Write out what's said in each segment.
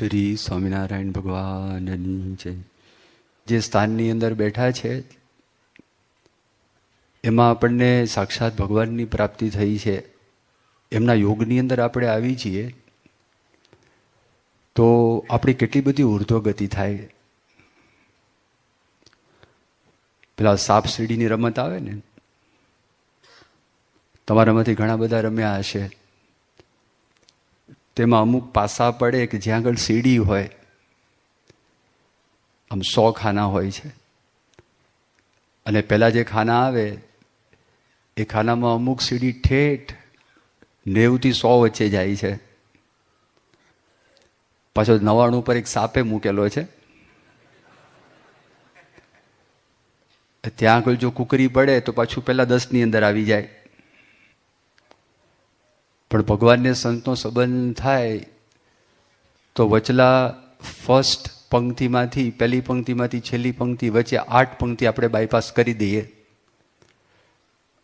શ્રી સ્વામિનારાયણ ભગવાનની જય. જે સ્થાનની અંદર બેઠા છે એમાં આપણને સાક્ષાત ભગવાનની પ્રાપ્તિ થઈ છે. એમના યોગની અંદર આપણે આવી છીએ તો આપણી કેટલી બધી ઉર્ધ્વગતિ થાય. પેલા સાપ સીડીની રમત આવે ને, તમારામાંથી ઘણા બધા રમ્યા હશે. તેમાં અમુક પાસા પડે કે જ્યાં આગળ સીડી હોય, આમ 100 ખાના હોય છે અને પહેલાં જે ખાના આવે એ ખાનામાં અમુક સીડી ઠેઠ 90 થી 100 વચ્ચે જાય છે. પાછો 99 પર એક સાપે મૂકેલો છે. ત્યાં આગળ જો કુકરી પડે તો પાછું પહેલાં 10ની અંદર આવી જાય. પણ ભગવાનને સંતનો સંબંધ થાય તો વચલા ફર્સ્ટ પંક્તિમાંથી, પહેલી પંક્તિમાંથી છેલ્લી પંક્તિ વચ્ચે 8 પંક્તિ આપણે બાયપાસ કરી દઈએ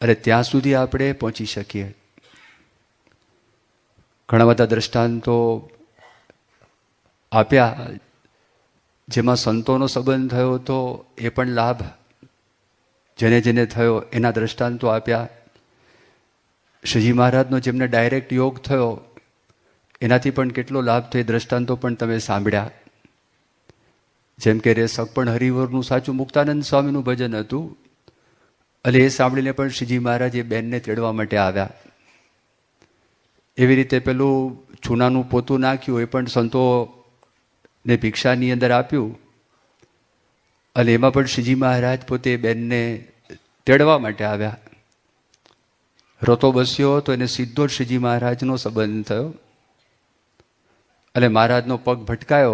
અને ત્યાં સુધી આપણે પહોંચી શકીએ. ઘણા બધા દ્રષ્ટાંતો આપ્યા જેમાં સંતોનો સંબંધ થયો તો એ પણ લાભ, જેને જેને થયો એના દ્રષ્ટાંતો આપ્યા. શ્રીજી મહારાજનો જેમને ડાયરેક્ટ યોગ થયો એનાથી પણ કેટલો લાભ થયો, દ્રષ્ટાંતો પણ તમે સાંભળ્યા. જેમ કે રેસક પણ હરિવરનું સાચું મુક્તાનંદ સ્વામીનું ભજન હતું અને એ સાંભળીને પણ શ્રીજી મહારાજ એ બેનને તેડવા માટે આવ્યા. એવી રીતે પેલું ચૂનાનું પોતું નાખ્યું એ પણ સંતોને ભિક્ષાની અંદર આપ્યું અને એમાં પણ શ્રીજી મહારાજ પોતે બેનને તેડવા માટે આવ્યા. રતો બસ્યો તો એને સીધો જ શ્રીજી મહારાજનો સંબંધ થયો અને મહારાજનો પગ ભટકાયો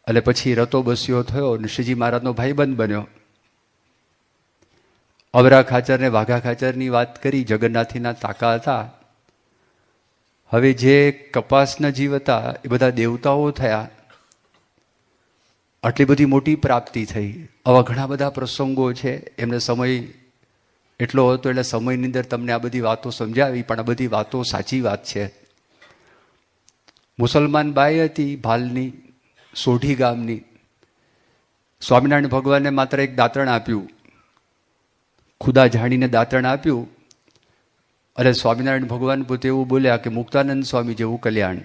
અને પછી રતો બસ્યો થયો અને શ્રીજી મહારાજનો ભાઈબંધ બન્યો. અવરા ખાચર ને વાઘા ખાચરની વાત કરી, જગન્નાથીના તાકા હતા. હવે જે કપાસના જીવ હતા એ બધા દેવતાઓ થયા. આટલી બધી મોટી પ્રાપ્તિ થઈ. આવા ઘણા બધા પ્રસંગો છે. એમને સમય એટલો હતો એટલે સમયની અંદર તમને આ બધી વાતો સમજાવી, પણ આ બધી વાતો સાચી વાત છે. મુસલમાન બાઈ હતી ભાલની, સોઢી ગામની. સ્વામિનારાયણ ભગવાનને માત્ર એક દાંતણ આપ્યું, ખુદા જાણીને દાંતણ આપ્યું અને સ્વામિનારાયણ ભગવાન પોતે એવું બોલ્યા કે મુક્તાનંદ સ્વામી જેવું કલ્યાણ.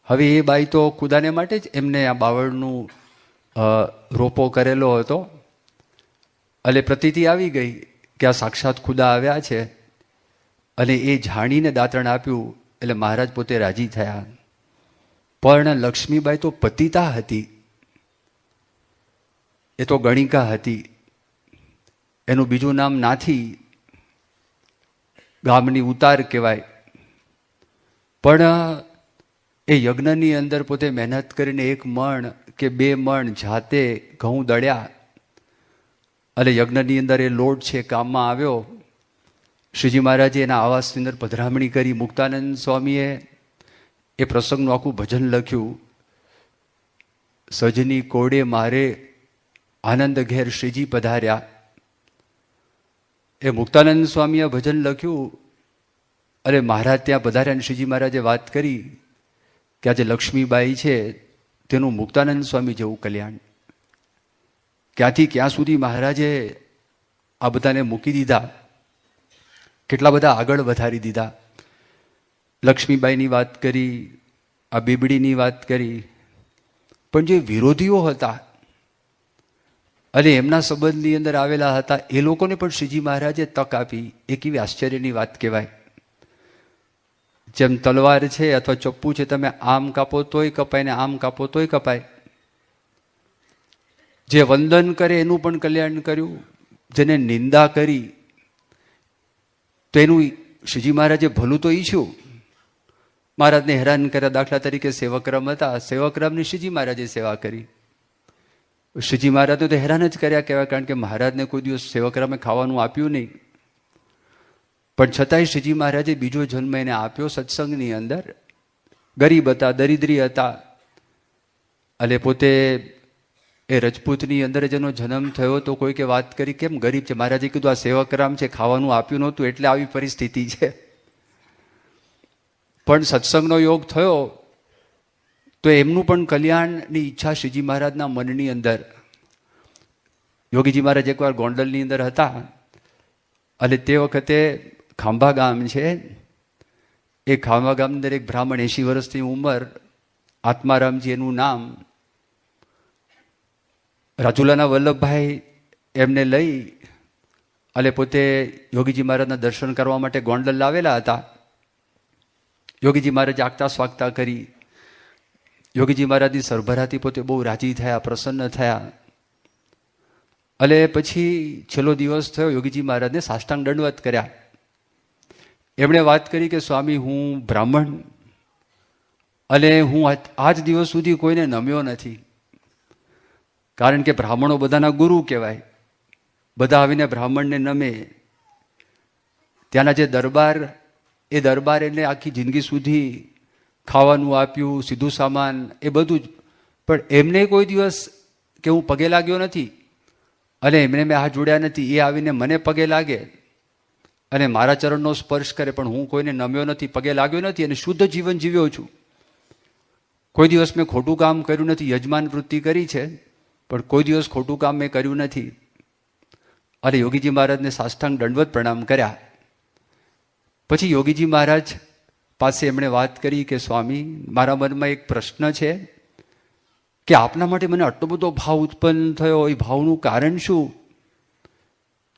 હવે એ બાઈ તો ખુદાને માટે જ એમને આ બાવળનું રોપો કરેલો હતો એટલે પ્રતીતિ આવી ગઈ કે આ સાક્ષાત ખુદા આવ્યા છે અને એ જાણીને દાંતણ આપ્યું એટલે મહારાજ પોતે રાજી થયા. પણ લક્ષ્મીબાઈ તો પતિતા હતી, એ તો ગણિકા હતી. એનું બીજું નામ નાથી, ગામની ઉતાર કહેવાય. પણ એ યજ્ઞની અંદર પોતે મહેનત કરીને 1 મણ કે 2 મણ જાતે ઘઉં દળ્યા અને યજ્ઞની અંદર એ લોટ છે કામમાં આવ્યો. શ્રીજી મહારાજે એના આવાસની અંદર પધરામણી કરી. મુક્તાનંદ સ્વામીએ એ પ્રસંગનું આખું ભજન લખ્યું. સજની કોડે મારે આનંદ ઘેર શ્રીજી પધાર્યા. એ મુક્તાનંદ સ્વામીએ ભજન લખ્યું અને મહારાજ ત્યાં પધાર્યા અને શ્રીજી મહારાજે વાત કરી કે આજે લક્ષ્મીબાઈ છે તેનું મુક્તાનંદ સ્વામી જેવું કલ્યાણ. ક્યાંથી ક્યાં સુધી મહારાજે આ બધાને મૂકી દીધા, કેટલા બધા આગળ વધારી દીધા. લક્ષ્મીબાઈની વાત કરી, આ બીબડીની વાત કરી, પણ જે વિરોધીઓ હતા અને એમના સંબંધની અંદર આવેલા હતા એ લોકોને પણ શ્રીજી મહારાજે તક આપી. એ કેવી આશ્ચર્યની વાત કહેવાય. જેમ તલવાર છે અથવા ચપ્પુ છે, તમે આમ કાપો તોય કપાય ને આમ કાપો તોય કપાય. જે વંદન કરે એનું પણ કલ્યાણ કર્યું, જેને નિંદા કરી તો એનું શ્રીજી મહારાજે ભલું તો ઈચ્છ્યું. મહારાજને હેરાન કર્યા. દાખલા તરીકે સેવકરામ હતા, સેવકરામની શ્રીજી મહારાજે સેવા કરી. શ્રીજી મહારાજને તો હેરાન જ કર્યા કહેવાય, કારણ કે મહારાજને કોઈ દિવસ સેવકરામે ખાવાનું આપ્યું નહીં. પણ છતાંય શ્રીજી મહારાજે બીજો જન્મ એને આપ્યો સત્સંગની અંદર. ગરીબ હતા, દરિદ્રી હતા અને પોતે એ રજપૂતની અંદર જેનો જન્મ થયો તો કોઈકે વાત કરી કેમ ગરીબ છે. મહારાજે કીધું આ સેવકરામ છે, ખાવાનું આપ્યું નહોતું એટલે આવી પરિસ્થિતિ છે. પણ સત્સંગનો યોગ થયો તો એમનું પણ કલ્યાણની ઈચ્છા શ્રીજી મહારાજના મનની અંદર. યોગીજી મહારાજ એકવાર ગોંડલની અંદર હતા અને તે વખતે ખાંભા ગામ છે, એ ખાંભા ગામની અંદર એક બ્રાહ્મણ 80 વર્ષની ઉંમર, આત્મારામજી એનું નામ, રાજુલાના વલ્લભભાઈ એમને લઈ અને પોતે યોગીજી મહારાજના દર્શન કરવા માટે ગોંડલ લાવેલા હતા. યોગીજી મહારાજ આગતા સ્વાગતા કરી. યોગીજી મહારાજની સરભરાથી પોતે બહુ રાજી થયા, પ્રસન્ન થયા. અને પછી છેલ્લો દિવસ થયો, યોગીજી મહારાજને સાષ્ટાંગ દંડવત કર્યા. એમણે વાત કરી કે સ્વામી, હું બ્રાહ્મણ અને હું આજ દિવસ સુધી કોઈને નમ્યો નથી. કારણ કે બ્રાહ્મણો બધાના ગુરુ કહેવાય, બધા આવીને બ્રાહ્મણને નમે. ત્યાંના જે દરબાર, એ દરબાર એને આખી જિંદગી સુધી ખાવાનું આપ્યું, સીધું સામાન, એ બધું જ. પણ એમને કોઈ દિવસ કે હું પગે લાગ્યો નથી અને એમને મેં હાથ જોડ્યા નથી. એ આવીને મને પગે લાગે અને મારા ચરણનો સ્પર્શ કરે, પણ હું કોઈને નમ્યો નથી, પગે લાગ્યો નથી અને શુદ્ધ જીવન જીવ્યો છું. કોઈ દિવસ મેં ખોટું કામ કર્યું નથી. યજમાન વૃત્તિ કરી છે, પણ કોઈ દિવસ ખોટું કામ મેં કર્યું નથી. અને યોગીજી મહારાજને સાષ્ટાંગ દંડવત પ્રણામ કર્યા. પછી યોગીજી મહારાજ પાસે એમણે વાત કરી કે સ્વામી, મારા મનમાં એક પ્રશ્ન છે કે આપના માટે મને આટલો બધો ભાવ ઉત્પન્ન થયો, એ ભાવનું કારણ શું?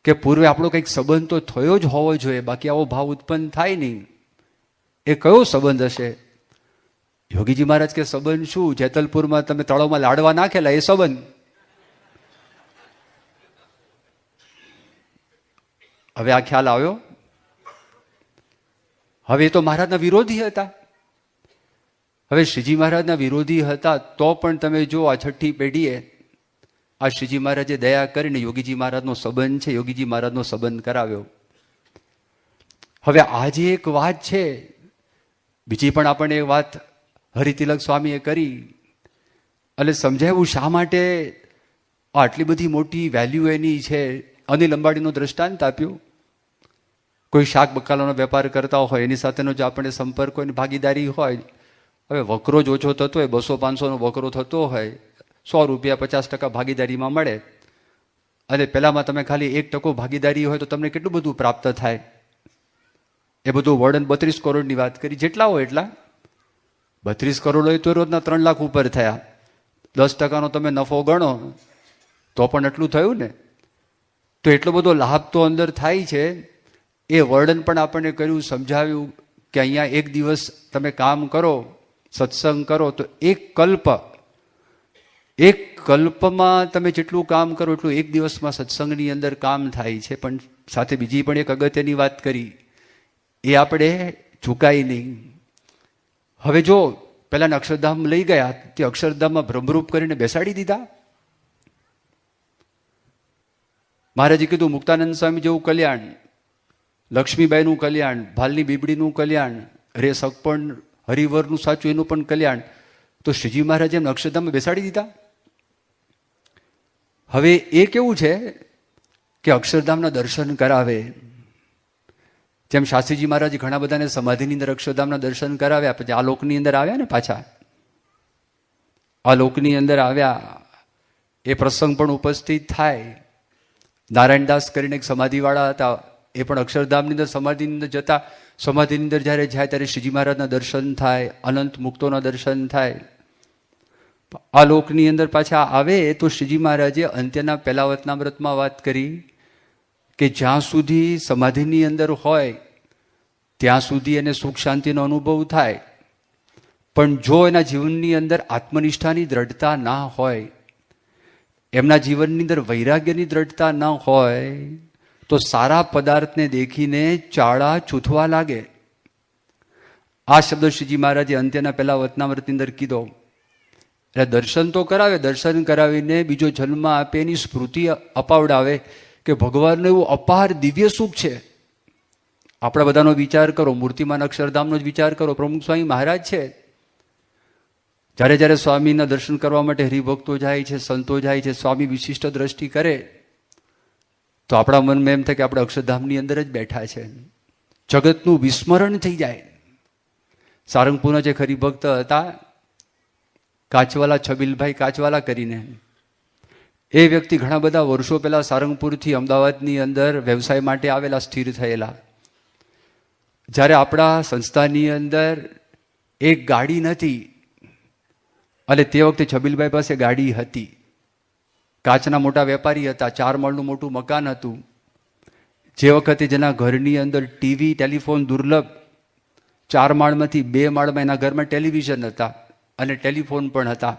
કે પૂર્વે આપણો કંઈક સંબંધ તો થયો જ હોવો જોઈએ, બાકી આવો ભાવ ઉત્પન્ન થાય નહીં. એ કયો સંબંધ હશે? યોગીજી મહારાજ કે સંબંધ શું? જેતલપુરમાં તમે તળાવમાં લાડવા નાખેલા એ સંબંધ. હવે આ ખ્યાલ આવ્યો? હવે એ તો મહારાજના વિરોધી હતા. હવે શ્રીજી મહારાજના વિરોધી હતા તો પણ તમે જો આ છઠ્ઠી પેઢીએ આ શ્રીજી મહારાજે દયા કરીને યોગીજી મહારાજનો સંબંધ છે, યોગીજી મહારાજનો સંબંધ કરાવ્યો. હવે આજે એક વાત છે, બીજી પણ આપણને એક વાત હરિતિલક સ્વામીએ કરી અને સમજાવ્યું શા માટે આટલી બધી મોટી વેલ્યુ એની છે. અનિલ અંબાણીનું દ્રષ્ટાંત આપ્યું. કોઈ શાક બકાલાનો વેપાર કરતા હોય, એની સાથેનો જો આપણે સંપર્ક હોય, ભાગીદારી હોય, હવે વકરો જ ઓછો થતો હોય, 200-500નો વકરો થતો હોય, 100 રૂપિયા 50% ભાગીદારીમાં મળે અને પહેલામાં તમે ખાલી 1% ભાગીદારી હોય તો તમને કેટલું બધું પ્રાપ્ત થાય. એ બધું વર્ણન 32 કરોડની વાત કરી. જેટલા હોય એટલા 32 કરોડ હોય તો રોજના 3 લાખ ઉપર થયા. 10%નો તમે નફો ગણો તો પણ એટલું થયું ને. તો એટલો બધો લાભ તો અંદર થાય છે. એ વર્ણન પણ આપણને કર્યું, સમજાવ્યું કે અહીંયા એક દિવસ તમે કામ કરો, સત્સંગ કરો તો એક કલ્પમાં તમે જેટલું કામ કરો એટલું એક દિવસમાં સત્સંગની અંદર કામ થાય છે. પણ સાથે બીજી પણ એક અગત્યની વાત કરી, એ આપણે ચૂકાય નહીં. હવે જો પહેલાને અક્ષરધામ લઈ ગયા, તે અક્ષરધામમાં ભ્રમરૂપ કરીને બેસાડી દીધા. મહારાજે કીધું મુક્તાનંદ સ્વામી જેવું કલ્યાણ, લક્ષ્મીબાઈનું કલ્યાણ, ભાલની બીબડીનું કલ્યાણ, રે સગપણ હરિવરનું સાચું એનું પણ કલ્યાણ, તો શ્રીજી મહારાજે એમને અક્ષરધામમાં બેસાડી દીધા. હવે એ કેવું છે કે અક્ષરધામના દર્શન કરાવે. જેમ શાસ્ત્રીજી મહારાજ ઘણા બધાને સમાધિની અંદર અક્ષરધામના દર્શન કરાવ્યા, પછી આ લોકની અંદર આવ્યા ને પાછા, આ લોકની અંદર આવ્યા, એ પ્રસંગ પણ ઉપસ્થિત થાય. નારાયણદાસ કરીને એક સમાધિવાળા હતા, એ પણ અક્ષરધામની અંદર સમાધિની અંદર જતા, સમાધિની અંદર જ્યારે જાય ત્યારે શ્રીજી મહારાજના દર્શન થાય, અનંત મુક્તોના દર્શન થાય. આ લોકની અંદર પાછા આવે તો શ્રીજી મહારાજે અંત્યના પહેલા વતનામૃતમાં વાત કરી કે જ્યાં સુધી સમાધિની અંદર હોય ત્યાં સુધી એને સુખ શાંતિનો અનુભવ થાય, પણ જો એના જીવનની અંદર આત્મનિષ્ઠાની દ્રઢતા ના હોય, એમના જીવનની અંદર વૈરાગ્યની દ્રઢતા ન હોય, તો સારા પદાર્થને દેખીને ચાળા ચૂથવા લાગે. આ શબ્દ શ્રીજી મહારાજે અંત્યના પહેલા વતનામૃતની અંદર કીધો. એટલે દર્શન તો કરાવે, દર્શન કરાવીને બીજો જન્મ આપે, એની સ્મૃતિ અપાવડાવે કે ભગવાનનું એવું અપાર દિવ્ય સુખ છે. આપણા બધાનો વિચાર કરો, મૂર્તિમાન અક્ષરધામનો જ વિચાર કરો. પ્રમુખ સ્વામી મહારાજ છે, જ્યારે જ્યારે સ્વામીના દર્શન કરવા માટે હરિભક્તો જાય છે, સંતો જાય છે, સ્વામી વિશિષ્ટ દ્રષ્ટિ કરે તો આપણા મનમાં એમ થાય કે આપણે અક્ષરધામની અંદર જ બેઠા છે. જગતનું વિસ્મરણ થઈ જાય. સારંગપુરના જે ખરી ભક્ત હતા, કાચવાલા છબીલભાઈ કાચવાલા કરીને, એ વ્યક્તિ ઘણા બધા વર્ષો પહેલા સારંગપુરથી અમદાવાદની અંદર વ્યવસાય માટે આવેલા, સ્થિર થયેલા. જ્યારે આપણા સંસ્થાની અંદર એક ગાડી નથી, અને તે વખતે છબીલભાઈ પાસે ગાડી હતી. કાચના મોટા વેપારી હતા, 4 માળનું મોટું મકાન હતું. જે વખતે જેના ઘરની અંદર ટીવી ટેલિફોન દુર્લભ, 4 માળમાંથી 2 માળમાં એના ઘરમાં ટેલિવિઝન હતા અને ટેલિફોન પણ હતા.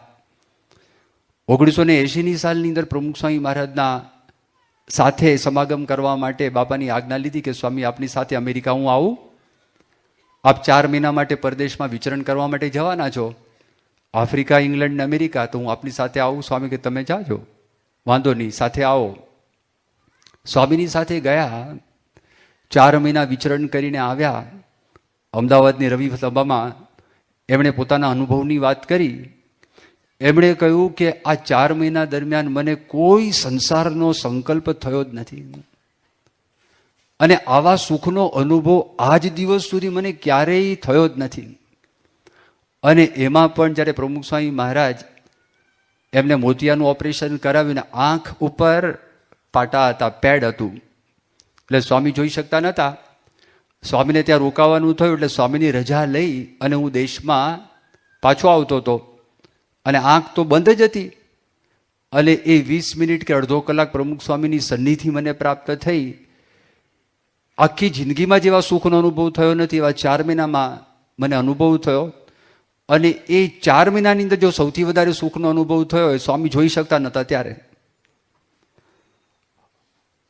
1980ની સાલની અંદર પ્રમુખ સ્વામી મહારાજના સાથે સમાગમ કરવા માટે બાપાની આજ્ઞા લીધી કે સ્વામી આપની સાથે અમેરિકા હું આવું, આપ 4 મહિના માટે પરદેશમાં વિચરણ કરવા માટે જવાના છો, આફ્રિકા, ઇંગ્લેન્ડ ને અમેરિકા, તો હું આપની સાથે આવું. સ્વામી કે તમે જાજો, વાંધો નહીં, સાથે આવો. સ્વામીની સાથે ગયા, 4 મહિના વિચરણ કરીને આવ્યા. અમદાવાદની રવિ સભામાં એમણે પોતાના અનુભવની વાત કરી. એમણે કહ્યું કે આ 4 મહિના દરમિયાન મને કોઈ સંસારનો સંકલ્પ થયો જ નથી, અને આવા સુખનો અનુભવ આજ દિવસ સુધી મને ક્યારેય થયો જ નથી. અને એમાં પણ જ્યારે પ્રમુખ સ્વામી મહારાજ એમને મોતિયાનું ઓપરેશન કરાવ્યું, આંખ ઉપર પાટા હતા, પેડ હતું, એટલે સ્વામી જોઈ શકતા નહોતા. સ્વામીને ત્યાં રોકાવાનું થયું, એટલે સ્વામીની રજા લઈ અને હું દેશમાં પાછો આવતો હતો, અને આંખ તો બંધ જ હતી. અને એ 20 મિનિટ કે અડધો કલાક પ્રમુખ સ્વામીની સન્નિધિ મને પ્રાપ્ત થઈ. આખી જિંદગીમાં જેવા સુખનો અનુભવ થયો નથી, એવા 4 મહિનામાં મને અનુભવ થયો. અને એ 4 મહિનાની અંદર જો સૌથી વધારે સુખનો અનુભવ થયો એ સ્વામી જોઈ શકતા નહોતા ત્યારે.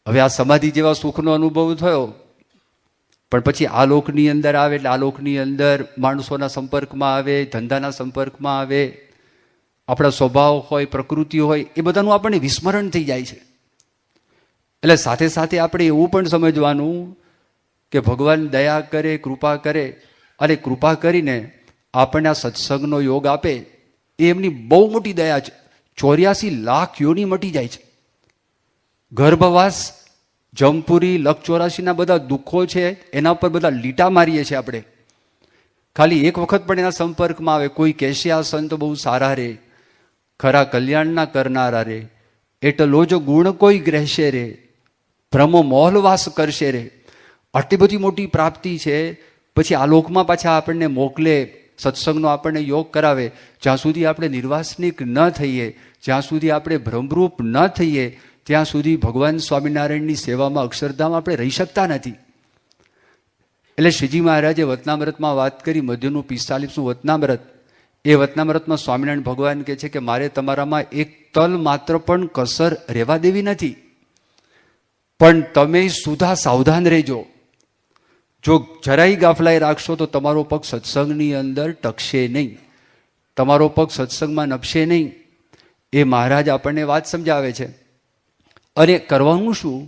હવે આ સમાધિ જેવા સુખનો અનુભવ થયો, પણ પછી આ લોકની અંદર આવે, એટલે આ લોકની અંદર માણસોના સંપર્કમાં આવે, ધંધાના સંપર્કમાં આવે, આપણા સ્વભાવ હોય, પ્રકૃતિ હોય, એ બધાનું આપણને વિસ્મરણ થઈ જાય છે. એટલે સાથે સાથે આપણે એવું પણ સમજવાનું કે ભગવાન દયા કરે, કૃપા કરે, અને કૃપા કરીને આપણને આ સત્સંગનો યોગ આપે, એ એમની બહુ મોટી દયા છે. 84 લાખ યોની મટી જાય છે. ગર્ભવાસ, જમપુરી, લક 84ના બધા દુઃખો છે, એના પર બધા લીટા મારીએ છીએ આપણે. ખાલી એક વખત પણ એના સંપર્કમાં આવે, કોઈ કહેશે આ સંત બહુ સારા રે, ખરા કલ્યાણના કરનારા રે, એટલો જો ગુણ કોઈ ગ્રહેશે રે, ભ્રમો મોહલવાસ કરશે રે. આટલી બધી મોટી પ્રાપ્તિ છે, પછી આ લોકમાં પાછા આપણને મોકલે, સત્સંગનો આપણને યોગ કરાવે. જ્યાં સુધી આપણે નિર્વાસનિક ન થઈએ, જ્યાં સુધી આપણે ભ્રમરૂપ ન થઈએ, ત્યાં સુધી ભગવાન સ્વામિનારાયણની સેવામાં અક્ષરધામ આપણે રહી શકતા નથી. એટલે શ્રીજી મહારાજે વતનામૃતમાં વાત કરી, મધ્યનું 45મું વતનામૃત. એ વતનામૃતમાં સ્વામિનારાયણ ભગવાન કહે છે કે મારે તમારામાં એક તલ માત્ર પણ કસર રહેવા દેવી નથી, પણ તમે સુધા સાવધાન રહેજો. જો જરાય ગાફલાઈ રાખશો તો તમારો પગ સત્સંગની અંદર ટકશે નહીં, તમારો પગ સત્સંગમાં નભશે નહીં. એ મહારાજ આપણને વાત સમજાવે છે. અને કરવાનું શું?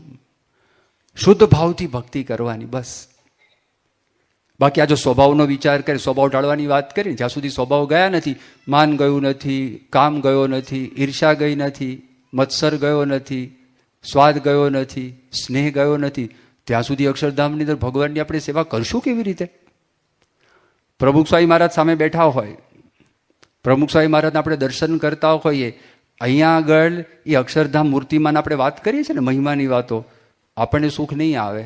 શુદ્ધ ભાવથી ભક્તિ કરવાની, બસ. બાકી આ જો સ્વભાવનો વિચાર કરે, સ્વભાવ ટાળવાની વાત કરી, જ્યાં સુધી સ્વભાવ ગયા નથી, માન ગયું નથી, કામ ગયો નથી, ઈર્ષા ગઈ નથી, મત્સર ગયો નથી, સ્વાદ ગયો નથી, સ્નેહ ગયો નથી, ત્યાં સુધી અક્ષરધામની અંદર ભગવાનની આપણે સેવા કરશું કેવી રીતે? પ્રમુખ સ્વામી મહારાજ સામે બેઠા હોય, પ્રમુખ સ્વામી મહારાજને આપણે દર્શન કરતા હોઈએ, અહીંયા આગળ એ અક્ષરધામ મૂર્તિમાં આપણે વાત કરીએ છીએ ને, મહિમાની વાતો, આપણને સુખ નહીં આવે.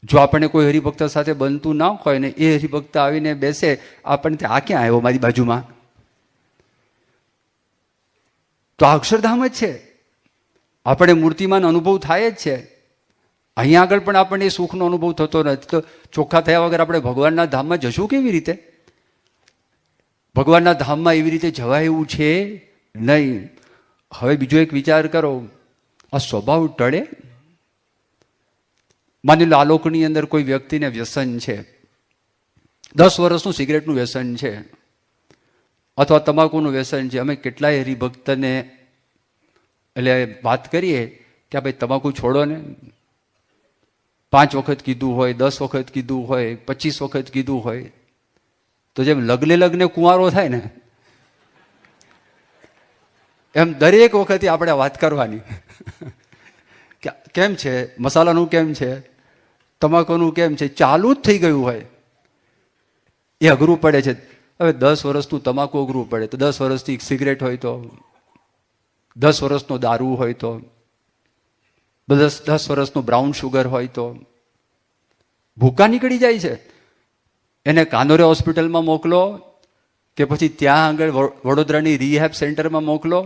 જો આપણને કોઈ હરિભક્ત સાથે બનતું ના હોય ને એ હરિભક્ત આવીને બેસે, આપણને આ ક્યાં આવ્યો મારી બાજુમાં, તો આ અક્ષરધામ જ છે. આપણે મૂર્તિમાં અનુભવ થાય જ છે. અહીંયા આગળ પણ આપણને સુખનો અનુભવ થતો નથી, તો ચોખ્ખા થયા વગર આપણે ભગવાનના ધામમાં જશું કેવી રીતે? ભગવાનના ધામમાં એવી રીતે જવાય એવું છે નહીં. હવે બીજો એક વિચાર કરો, આ સ્વભાવ ટળે? માની લો આ લોકની અંદર કોઈ વ્યક્તિને વ્યસન છે, 10 વર્ષનું સિગરેટનું વ્યસન છે, અથવા તમાકુનું વ્યસન છે. અમે કેટલાય હરિભક્તને એટલે વાત કરીએ કે ભાઈ તમાકુ છોડો ને, 5 વખત કીધું હોય, 10 વખત કીધું હોય, 25 વખત કીધું હોય, તો જેમ લગ્ને કુંવારો થાય ને, એમ દરેક વખતે આપણે વાત કરવાની. કેમ છે, મસાલાનું કેમ છે, તમાકુનું કેમ છે, ચાલુ જ થઈ ગયું હોય. એ અઘરું પડે છે. હવે 10 વર્ષનું તમાકુ અઘરું પડે તો 10 વર્ષથી સિગરેટ હોય તો, 10 વર્ષનો દારૂ હોય તો, 10 વર્ષનું બ્રાઉન શુગર હોય તો ભૂકા નીકળી જાય છે. એને કાનોરે હોસ્પિટલમાં મોકલો કે પછી ત્યાં આગળ વડોદરાની રિહેબ સેન્ટરમાં મોકલો,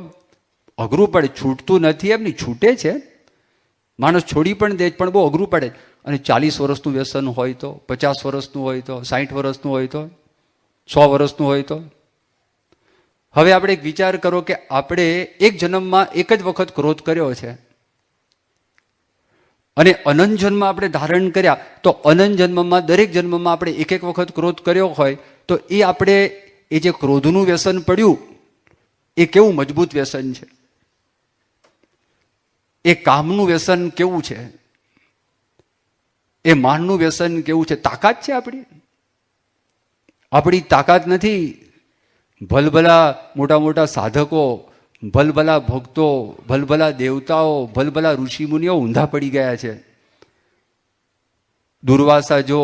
અઘરું પડે. છૂટતું નથી એમની, છૂટે છે, માણસ છોડી પણ દે, પણ બહુ અઘરું પડે. અને 40 વર્ષનું વ્યસન હોય તો, 50 વર્ષનું હોય તો, 60 વર્ષનું હોય તો, 100 વર્ષનું હોય તો. હવે આપણે એક વિચાર કરો કે આપણે એક જન્મમાં એક જ વખત ક્રોધ કર્યો છે અને અનંત જન્મ આપણે ધારણ કર્યા, તો અનંત જન્મમાં દરેક જન્મમાં આપણે એક એક વખત ક્રોધ કર્યો હોય તો એ આપણે એ જે ક્રોધનું વ્યસન પડ્યું એ કેવું મજબૂત વ્યસન છે. એ કામનું વ્યસન કેવું છે, એ માનનું વ્યસન કેવું છે. તાકાત છે આપણી? આપણી તાકાત નથી. ભલભલા મોટા મોટા સાધકો, ભલભલા ભક્તો, ભલભલા દેવતાઓ, ભલભલા ઋષિમુનિઓ ઊંધા પડી ગયા છે. દુર્વાસા જો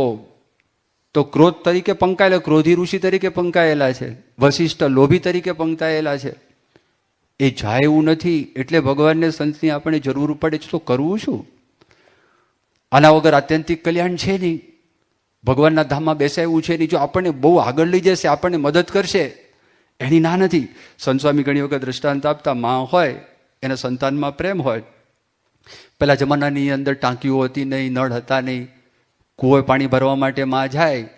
તો ક્રોધ તરીકે પંકાયેલા, ક્રોધી ઋષિ તરીકે પંકાયેલા છે. વશિષ્ઠ લોભી તરીકે પંકાયેલા છે. એ જાય એવું નથી. એટલે ભગવાનને સંતની આપણે જરૂર પડે છે. તો કરવું શું? આના વગર આત્યંતિક કલ્યાણ છે નહીં. ભગવાનના ધામમાં બેસાયું છે નહીં. જો આપણને બહુ આગળ લઈ જશે, આપણને મદદ કરશે, એની ના નથી. સંત સ્વામી ઘણી વખત દ્રષ્ટાંત આપતા, માં હોય એને સંતાનમાં પ્રેમ હોય. પેલા જમાનાની અંદર ટાંકીઓ હતી નહીં, નળ હતા નહીં. કૂવો પાણી ભરવા માટે માં જાય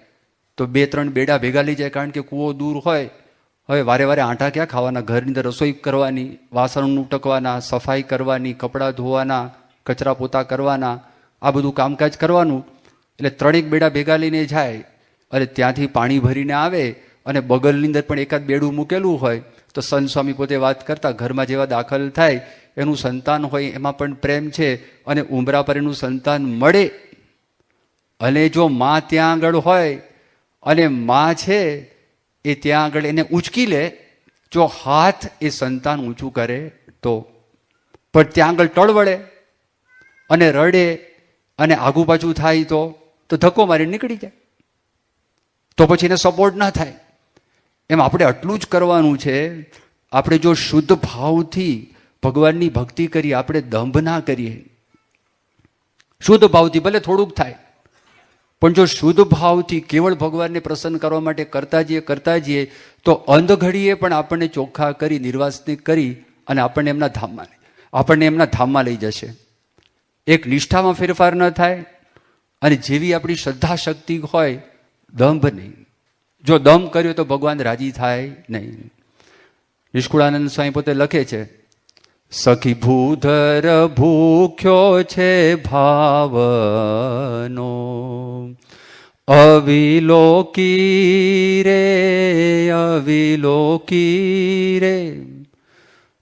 તો 2-3 બેડા ભેગા લઈ જાય, કારણ કે કૂવો દૂર હોય. હવે વારે વારે આંટા ક્યાં ખાવાના? ઘરની અંદર રસોઈ કરવાની, વાસણ ઉટકવાના, સફાઈ કરવાની, કપડાં ધોવાના, કચરા પોતા કરવાના, આ બધું કામકાજ કરવાનું. એટલે 3 બેડા ભેગા લઈને જાય અને ત્યાંથી પાણી ભરીને આવે અને બગલની અંદર પણ એકાદ બેડું મૂકેલું હોય. તો સંત સ્વામી પોતે વાત કરતા, ઘરમાં જેવા દાખલ થાય એનું સંતાન હોય એમાં પણ પ્રેમ છે, અને ઉંબરા પર એનું સંતાન મળે. અને જો માં ત્યાં આગળ હોય અને માં છે એ ત્યાં આગળ એને ઊંચકી લે, જો હાથ એ સંતાન ઊંચું કરે તો, પણ ત્યાં આગળ ટળ વળે અને રડે અને આગુ પાછું થાય તો ધક્કો મારી નીકળી જાય, તો પછી એને સપોર્ટ ના થાય. એમ આપણે આટલું જ કરવાનું છે. આપણે જો શુદ્ધ ભાવથી ભગવાનની ભક્તિ કરીએ, આપણે દંભ ના કરીએ, શુદ્ધ ભાવથી, ભલે થોડુંક થાય, પણ જો શુદ્ધ ભાવથી કેવળ ભગવાનને પ્રસન્ન કરવા માટે કરતા જઈએ તો અંધ ઘડીએ પણ આપણને ચોખ્ખા કરી, નિર્વાસનિક કરી અને આપણને એમના ધામમાં લઈ જશે. એક નિષ્ઠામાં ફેરફાર ન થાય અને જેવી આપણી શ્રદ્ધા શક્તિ હોય, દંભ નહીં. જો દંભ કર્યો તો ભગવાન રાજી થાય નહીં. નિષ્કુળાનંદ સ્વામી પોતે લખે છે, સખી ભૂધર ભૂખ્યો છે ભાવનો, અવિલોકી રે,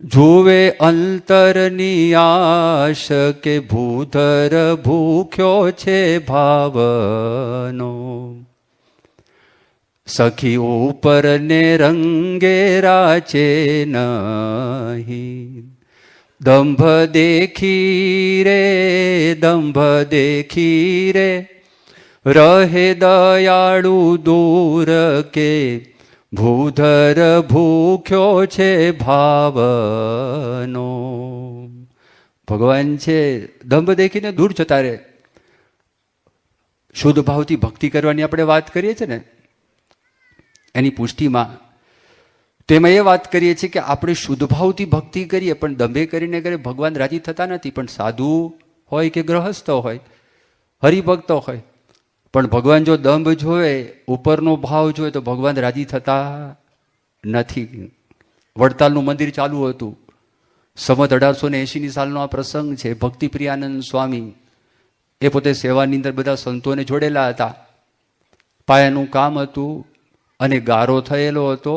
જુએ અંતરની આશ કે ભૂધર ભૂખ્યો છે ભાવનો. સખી ઉપર ને રંગે રાચે નહીં, દંભ દેખી રે, રહે દયાળુ દૂર કે ભૂધર ભૂખ્યો છે ભાવનો. ભગવાન છે, દંભ દેખીને દૂર જતા રહે. શુદ્ધ ભાવથી ભક્તિ કરવાની આપણે વાત કરીએ છીએ ને, એની પુષ્ટિમાં તેમાં એ વાત કરીએ છીએ કે આપણે શુદ્ધ ભાવથી ભક્તિ કરીએ, પણ દંભે કરીને ભગવાન રાજી થતા નથી. પણ સાધુ હોય કે ગ્રહસ્થ હોય, હરિભક્તો હોય, પણ ભગવાન જો દંભ જોવે, ઉપરનો ભાવ જોવે તો ભગવાન રાજી થતા નથી. વડતાલનું મંદિર ચાલુ હતું. સંવત 1880 સાલનો આ પ્રસંગ છે. ભક્તિ પ્રિયાનંદ સ્વામી એ પોતે સેવાની અંદર બધા સંતોને જોડેલા હતા. પાયાનું કામ હતું અને ગારો થયેલો હતો.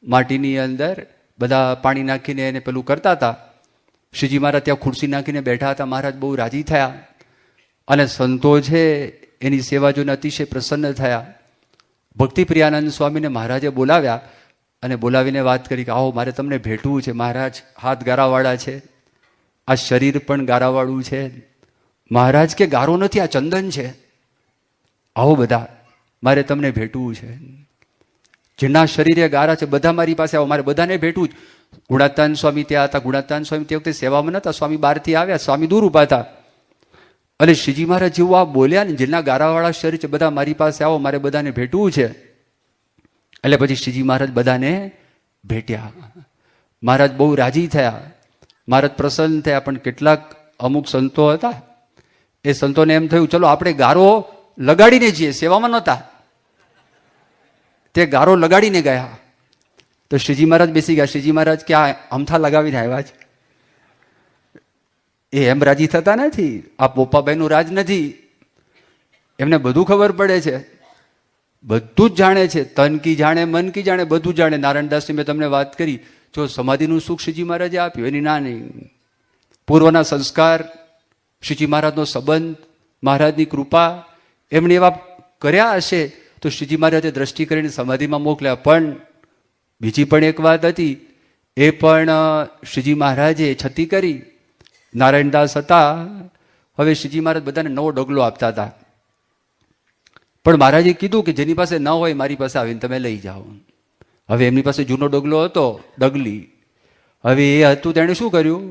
માટીની અંદર બધા પાણી નાખીને એને પેલું કરતા હતા. શ્રીજી મહારાજ ત્યાં ખુરશી નાખીને બેઠા હતા. મહારાજ બહુ રાજી થયા અને સંતો છે એની સેવા જોઈને અતિશય પ્રસન્ન થયા. ભક્તિ પ્રિયાનંદ સ્વામીને મહારાજે બોલાવ્યા અને બોલાવીને વાત કરી કે આવો, મારે તમને ભેટવું છે. મહારાજ હાથ ગારાવાળા છે, આ શરીર પણ ગારાવાળું છે. મહારાજ કે ગારો નથી, આ ચંદન છે. આવો બધા, મારે તમને ભેટવું છે. જેના શરીરે ગારા છે બધા મારી પાસે આવો, મારે બધાને ભેટવું જ. ગુણાતાન સ્વામી ત્યાં હતા. ગુણાતાન સ્વામી તે વખતે સેવામાં નહોતા, સ્વામી બહારથી આવ્યા, સ્વામી દૂર ઊભા હતા. અને શ્રીજી મહારાજ જેવું આ બોલ્યા ને, જેના ગારાવાળા શરીર છે બધા મારી પાસે આવો, મારે બધાને ભેટવું છે. એટલે પછી શ્રીજી મહારાજ બધાને ભેટ્યા. મહારાજ બહુ રાજી થયા, મહારાજ પ્રસન્ન થયા. પણ કેટલાક અમુક સંતો હતા, એ સંતોને એમ થયું ચલો આપણે ગારો લગાડીને જઈએ, સેવામાં નહોતા, તે ગારો લગાડીને ગયા. તો શ્રીજી મહારાજ બેસી ગયા. શ્રીજી મહારાજ ક્યાં અમથા લગાવીને આવ્યા છે, એ એમ રાજી થતા નથી. આ પોપાભાઈનું રાજ નથી, એમને બધું ખબર પડે છે, બધું જ જાણે છે. તન કી જાણે, મન કી જાણે, બધું જાણે. નારાયણદાસની મેં તમને વાત કરી, જો સમાધિનું સુખ શ્રીજી મહારાજે આપ્યું, એની ના નહીં. પૂર્વના સંસ્કાર, શ્રીજી મહારાજનો સંબંધ, મહારાજની કૃપા એમણે એવા કર્યા હશે તો શ્રીજી મહારાજે દ્રષ્ટિ કરીને સમાધિમાં મોકલ્યા. પણ બીજી પણ એક વાત હતી, એ પણ શ્રીજી મહારાજે છતી કરી. નારાયણદાસ હતા, હવે શ્રીજી મહારાજ બધાને નવો ડગલો આપતા હતા. પણ મહારાજે કીધું કે જેની પાસે ન હોય મારી પાસે આવીને તમે લઈ જાઓ. હવે એમની પાસે જૂનો ડગલો હતો, ડગલી. હવે એ હતું તેણે શું કર્યું,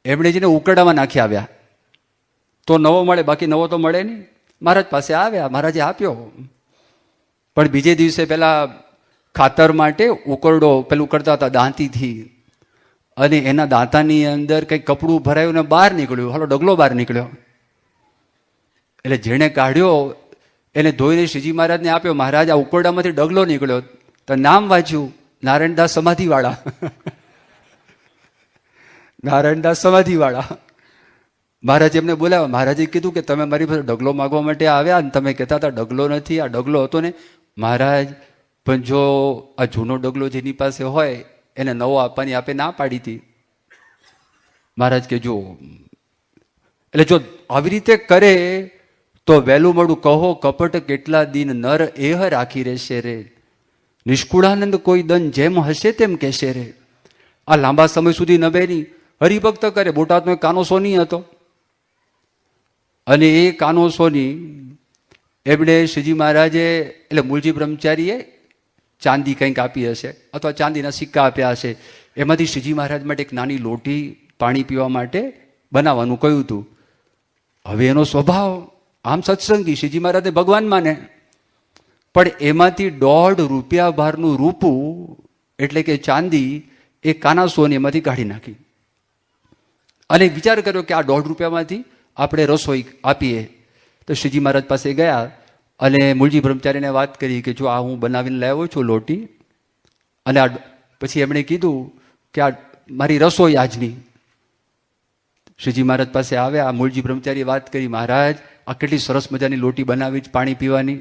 એમણે જેને ઉકરડામાં નાખી આવ્યા તો નવો મળે, બાકી નવો તો મળે નહીં. મહારાજ પાસે આવ્યા, મહારાજે આપ્યો. પણ બીજે દિવસે પેલા ખાતર માટે ઉકરડો પેલું કરતા હતા દાંતીથી, અને એના દાંતાની અંદર કંઈક કપડું ભરાયું ને બહાર નીકળ્યું. હાલો ડગલો બહાર નીકળ્યો. એટલે જેણે કાઢ્યો એને ધોઈને શ્રીજી મહારાજને આપ્યો. મહારાજ આ ઉકરડામાંથી ડગલો નીકળ્યો, તો નામ વાંચ્યું, નારાયણદાસ સમાધિવાળા. નારાયણદાસ સમાધિવાળા. મહારાજ એમને બોલાવ્યા. મહારાજે કીધું કે તમે મારી પાસે ડગલો માગવા માટે આવ્યા ને તમે કહેતા હતા ડગલો નથી, આ ડગલો હતો ને. મહારાજ પણ જો આ જૂનો ડગલો જેની પાસે હોય એને નવો આપવાની આપે ના પાડી હતી. મહારાજ કે જો, એટલે જો આવી રીતે કરે તો વહેલું મોડું કહો કપટ કેટલા દિન નર એહ રાખી રહેશે રે, નિષ્કુળાનંદ કોઈ દન જેમ હશે તેમ કહેશે રે. આ લાંબા સમય સુધી નભે નહીં. હરિભક્ત કરે. બોટાદનો એક કાનો સોની હતો, અને એ કાનો સોની એમણે શ્રીજી મહારાજે એટલે મૂળજી બ્રહ્મચારીએ ચાંદી કંઈક આપી હશે અથવા ચાંદીના સિક્કા આપ્યા હશે. એમાંથી શ્રીજી મહારાજ માટે એક નાની લોટી પાણી પીવા માટે બનાવવાનું કહ્યું હતું. હવે એનો સ્વભાવ આમ સત્સંગી, શ્રીજી મહારાજને ભગવાન માને, પણ એમાંથી 1.5 રૂપિયા ભારનું રૂપું એટલે કે ચાંદી એ કાના સોની એમાંથી કાઢી નાખી. અને વિચાર કર્યો કે આ 1.5 રૂપિયામાંથી આપણે રસોઈ આપીએ. તો શ્રીજી મહારાજ પાસે ગયા અને મૂળજી બ્રહ્મચારીને વાત કરી કે જો આ હું બનાવીને લાવ્યો છું લોટી, અને આ પછી એમણે કીધું કે આ મારી રસોઈ આજની. શ્રીજી મહારાજ પાસે આવ્યા. મૂળજી બ્રહ્મચારીએ વાત કરી, મહારાજ આ કેટલી સરસ મજાની લોટી બનાવી જ પાણી પીવાની,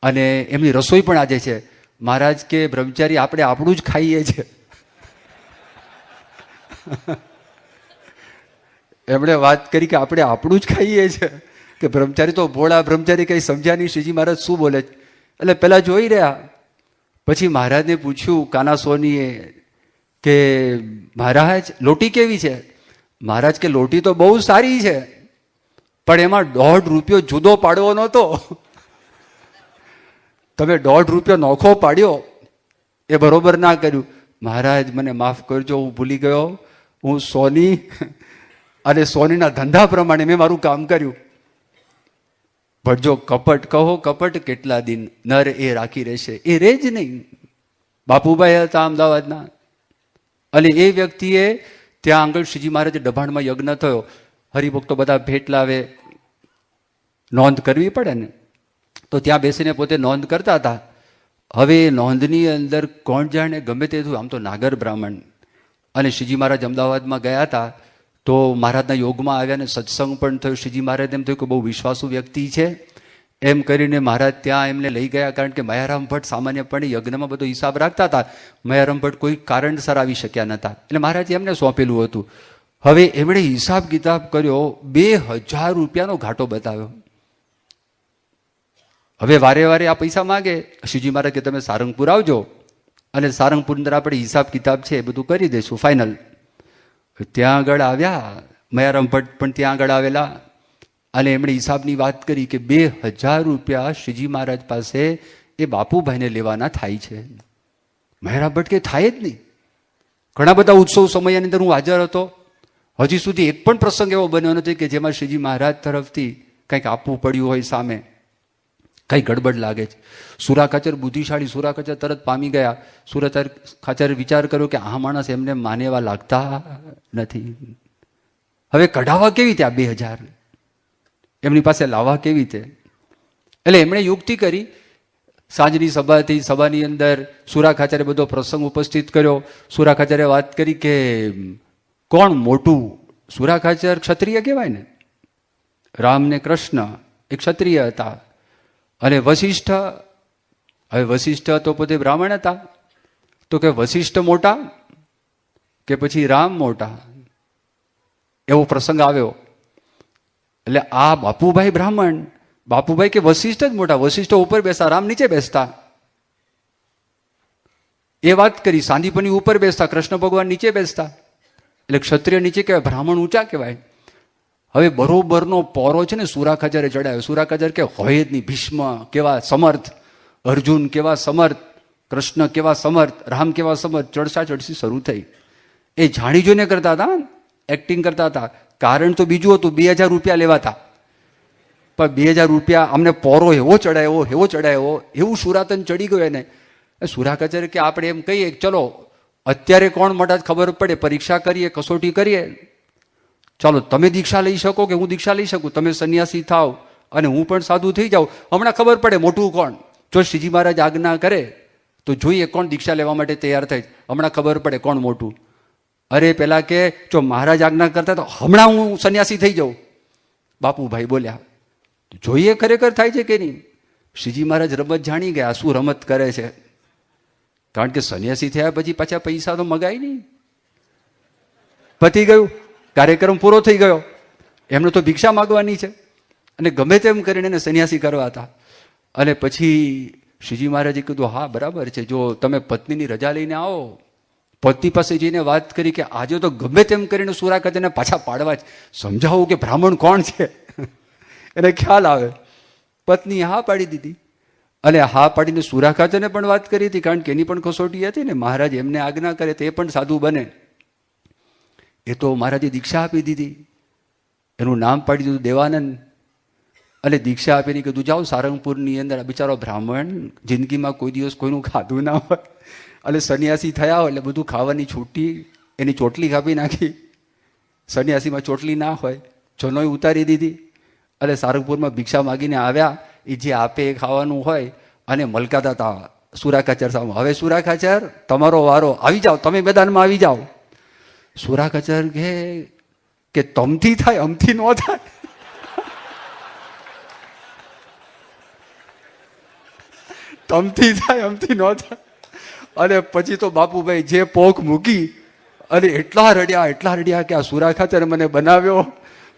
અને એમની રસોઈ પણ આજે છે. મહારાજ કે બ્રહ્મચારી આપણે આપણું જ ખાઈએ છે. એમણે વાત કરી કે આપણે આપણું જ ખાઈએ છે. કે બ્રહ્મચારી તો ભોળા બ્રહ્મચારી કંઈ સમજ્યા નહીં, શ્રીજી મહારાજ શું બોલે છે. એટલે પેલા જોઈ રહ્યા. પછી મહારાજને પૂછ્યું કાના સોનીએ કે મહારાજ લોટી કેવી છે. મહારાજ કે લોટી તો બહુ સારી છે, પણ એમાં 1.5 રૂપિયો જુદો પાડવો નહોતો. તમે 1.5 રૂપિયો નોખો પાડ્યો એ બરોબર ના કર્યું. મહારાજ મને માફ કરજો, હું ભૂલી ગયો, હું સોની અને સોનીના ધંધા પ્રમાણે મેં મારું કામ કર્યું. પણ જો કપટ કહો કપટ કેટલા દિન નર એ રાખી રહેશે, એ રે જ નહીં. બાપુભાઈ હતા અમદાવાદના, અને એ વ્યક્તિએ ત્યાં આગળ શ્રીજી મહારાજે દભાણમાં યજ્ઞ થયો. હરિભક્તો બધા ભેટ લાવે, નોંધ કરવી પડે ને, તો ત્યાં બેસીને પોતે નોંધ કરતા હતા. હવે નોંધની અંદર કોણ જાણે ગમે તે થયું. આમ તો નાગર બ્રાહ્મણ, અને શ્રીજી મહારાજ અમદાવાદમાં ગયા હતા તો મહારાજના યોગમાં આવ્યા ને સત્સંગ પણ થયો. શ્રીજી મહારાજ એમ થયું કે બહુ વિશ્વાસુ વ્યક્તિ છે એમ કરીને મહારાજ ત્યાં એમને લઈ ગયા. કારણ કે મયારામ ભટ્ટ સામાન્યપણે યજ્ઞમાં બધો હિસાબ રાખતા હતા. મયારામ ભટ્ટ કોઈ કારણસર આવી શક્યા નહોતા, એટલે મહારાજે એમને સોંપેલું હતું. હવે એમણે હિસાબ કિતાબ કર્યો, 2000 રૂપિયાનો ઘાટો બતાવ્યો. હવે વારે વારે આ પૈસા માગે. શ્રીજી મહારાજ કે તમે સારંગપુર આવજો, અને સારંગપુર અંદર આપણે હિસાબ કિતાબ છે એ બધું કરી દઈશું ફાઇનલ. ત્યાં આગળ આવ્યા, મયારામ ભટ્ટ પણ ત્યાં આગળ આવેલા, અને એમણે હિસાબની વાત કરી કે 2000 રૂપિયા શ્રીજી મહારાજ પાસે એ બાપુભાઈને લેવાના થાય છે. મહેરા ભટ્ટ કે થાય જ નહીં. ઘણા બધા ઉત્સવ સમયની અંદર હું હાજર હતો, હજી સુધી એક પણ પ્રસંગ એવો બન્યો નથી કે જેમાં શ્રીજી મહારાજ તરફથી કંઈક આપવું પડ્યું હોય સામે. કંઈ ગડબડ લાગે છે. સુરા ખાચર બુદ્ધિશાળી, સુરા ખાચર તરત પામી ગયા. સુરા ખાચરે વિચાર કર્યો કે આ માણસ એમને માનેવા લાગતા નથી, હવે કઢાવા કેવી રીતે આ 2000 એમની પાસે લાવવા કેવી રીતે? એટલે એમણે યુક્તિ કરી. સાંજની સભાથી સભાની અંદર સુરા ખાચરે બધો પ્રસંગ ઉપસ્થિત કર્યો. સુરા ખાચરે વાત કરી કે કોણ મોટું? સુરા ખાચર ક્ષત્રિય કહેવાય ને, રામ ને કૃષ્ણ એ ક્ષત્રિય હતા. અને વશિષ્ઠ, હવે વશિષ્ઠ તો પોતે બ્રાહ્મણ હતા, તો કે વશિષ્ઠ મોટા કે પછી રામ મોટા? એવો પ્રસંગ આવ્યો. એટલે આ બાપુભાઈ બ્રાહ્મણ, બાપુભાઈ કે વશિષ્ઠ જ મોટા, વશિષ્ઠ ઉપર બેસતા, રામ નીચે બેસતા. એ વાત કરી. સાંદીપની ઉપર બેસતા, કૃષ્ણ ભગવાન નીચે બેસતા. એટલે ક્ષત્રિય નીચે કહેવાય, બ્રાહ્મણ ઊંચા કહેવાય. હવે બરોબરનો પોરો છે ને સુરા ખાચરે ચડાવ્યો. સુરા ખાચર કે હોય જ નહીં. ભીષ્મ કેવા સમર્થ, અર્જુન કેવા સમર્થ, કૃષ્ણ કેવા સમર્થ, રામ કેવા સમર્થ. ચડસા ચડસી શરૂ થઈ. એ જાણી જોઈને કરતા હતા, એક્ટિંગ કરતા હતા. કારણ તો બીજું હતું, 2000 રૂપિયા લેવાતા. પણ 2000 રૂપિયા અમને પોરો એવો ચડાયો, એવું સુરાતન ચડી ગયો એને. સુરા ખાચર કે આપણે એમ કહીએ ચલો અત્યારે કોણ મોટા ખબર પડે, પરીક્ષા કરીએ, કસોટી કરીએ. ચાલો તમે દીક્ષા લઈ શકો કે હું દીક્ષા લઈ શકું, તમે સંન્યાસી થાવ અને હું પણ સાધુ થઈ જાઉં. હમણાં ખબર પડે મોટું કોણ. જો શ્રીજી મહારાજ આજ્ઞા કરે તો જોઈએ કોણ દીક્ષા લેવા માટે તૈયાર થાય. હમણાં ખબર પડે કોણ મોટું. અરે પેલા કે જો મહારાજ આજ્ઞા કરતા તો હમણાં હું સંન્યાસી થઈ જાઉં. બાપુભાઈ બોલ્યા જોઈએ ખરેખર થાય છે કે નહીં. શ્રીજી મહારાજ રમત જાણી ગયા, શું રમત કરે છે. કારણ કે સંન્યાસી થયા પછી પાછા પૈસા તો મગાય નહીં. પતી ગયું, કાર્યક્રમ પૂરો થઈ ગયો. એમને તો ભિક્ષા માગવાની છે અને ગમે તેમ કરીને એને સંન્યાસી કરવા હતા. અને પછી શ્રીજી મહારાજે કીધું હા બરાબર છે, જો તમે પત્નીની રજા લઈને આવો. પતિ પાસે જઈને વાત કરી કે આજે તો ગમે તેમ કરીને સુરા ખાચરને પાછા પાડવા જ, સમજાવું કે બ્રાહ્મણ કોણ છે એને ખ્યાલ આવે. પત્નીએ હા પાડી દીધી. અને હા પાડીને સુરા ખાચરને પણ વાત કરી હતી, કારણ કે એની પણ કસોટી હતી ને, મહારાજ એમને આજ્ઞા કરે તે પણ સાધુ બને. એ તો મહારાજે દીક્ષા આપી દીધી, એનું નામ પાડી દીધું દેવાનંદ. અને દીક્ષા આપીને કીધું જાઓ સારંગપુરની અંદર. બિચારો બ્રાહ્મણ જિંદગીમાં કોઈ દિવસ કોઈનું ખાધું ના હોય, એટલે સંન્યાસી થયા હોય એટલે બધું ખાવાની છૂટી, એની ચોટલી કાપી નાખી. સંન્યાસીમાં ચોટલી ના હોય, જનોય ઉતારી દીધી. એટલે સારંગપુરમાં ભિક્ષા માગીને આવ્યા. એ જે આપે એ ખાવાનું હોય અને મલકાતા હતા સુરા ખાચર સામે. હવે સુરા ખાચર તમારો વારો, આવી જાઓ, તમે મેદાનમાં આવી જાઓ. સુરા ખાચર કે તમથી થાય અમથી ન થાય. તમથી થાય અમથી ન થાય. અને પછી તો બાપુભાઈ જે પોક મૂકી અને એટલા રડ્યા કે આ સુરા ખાચર મને બનાવ્યો,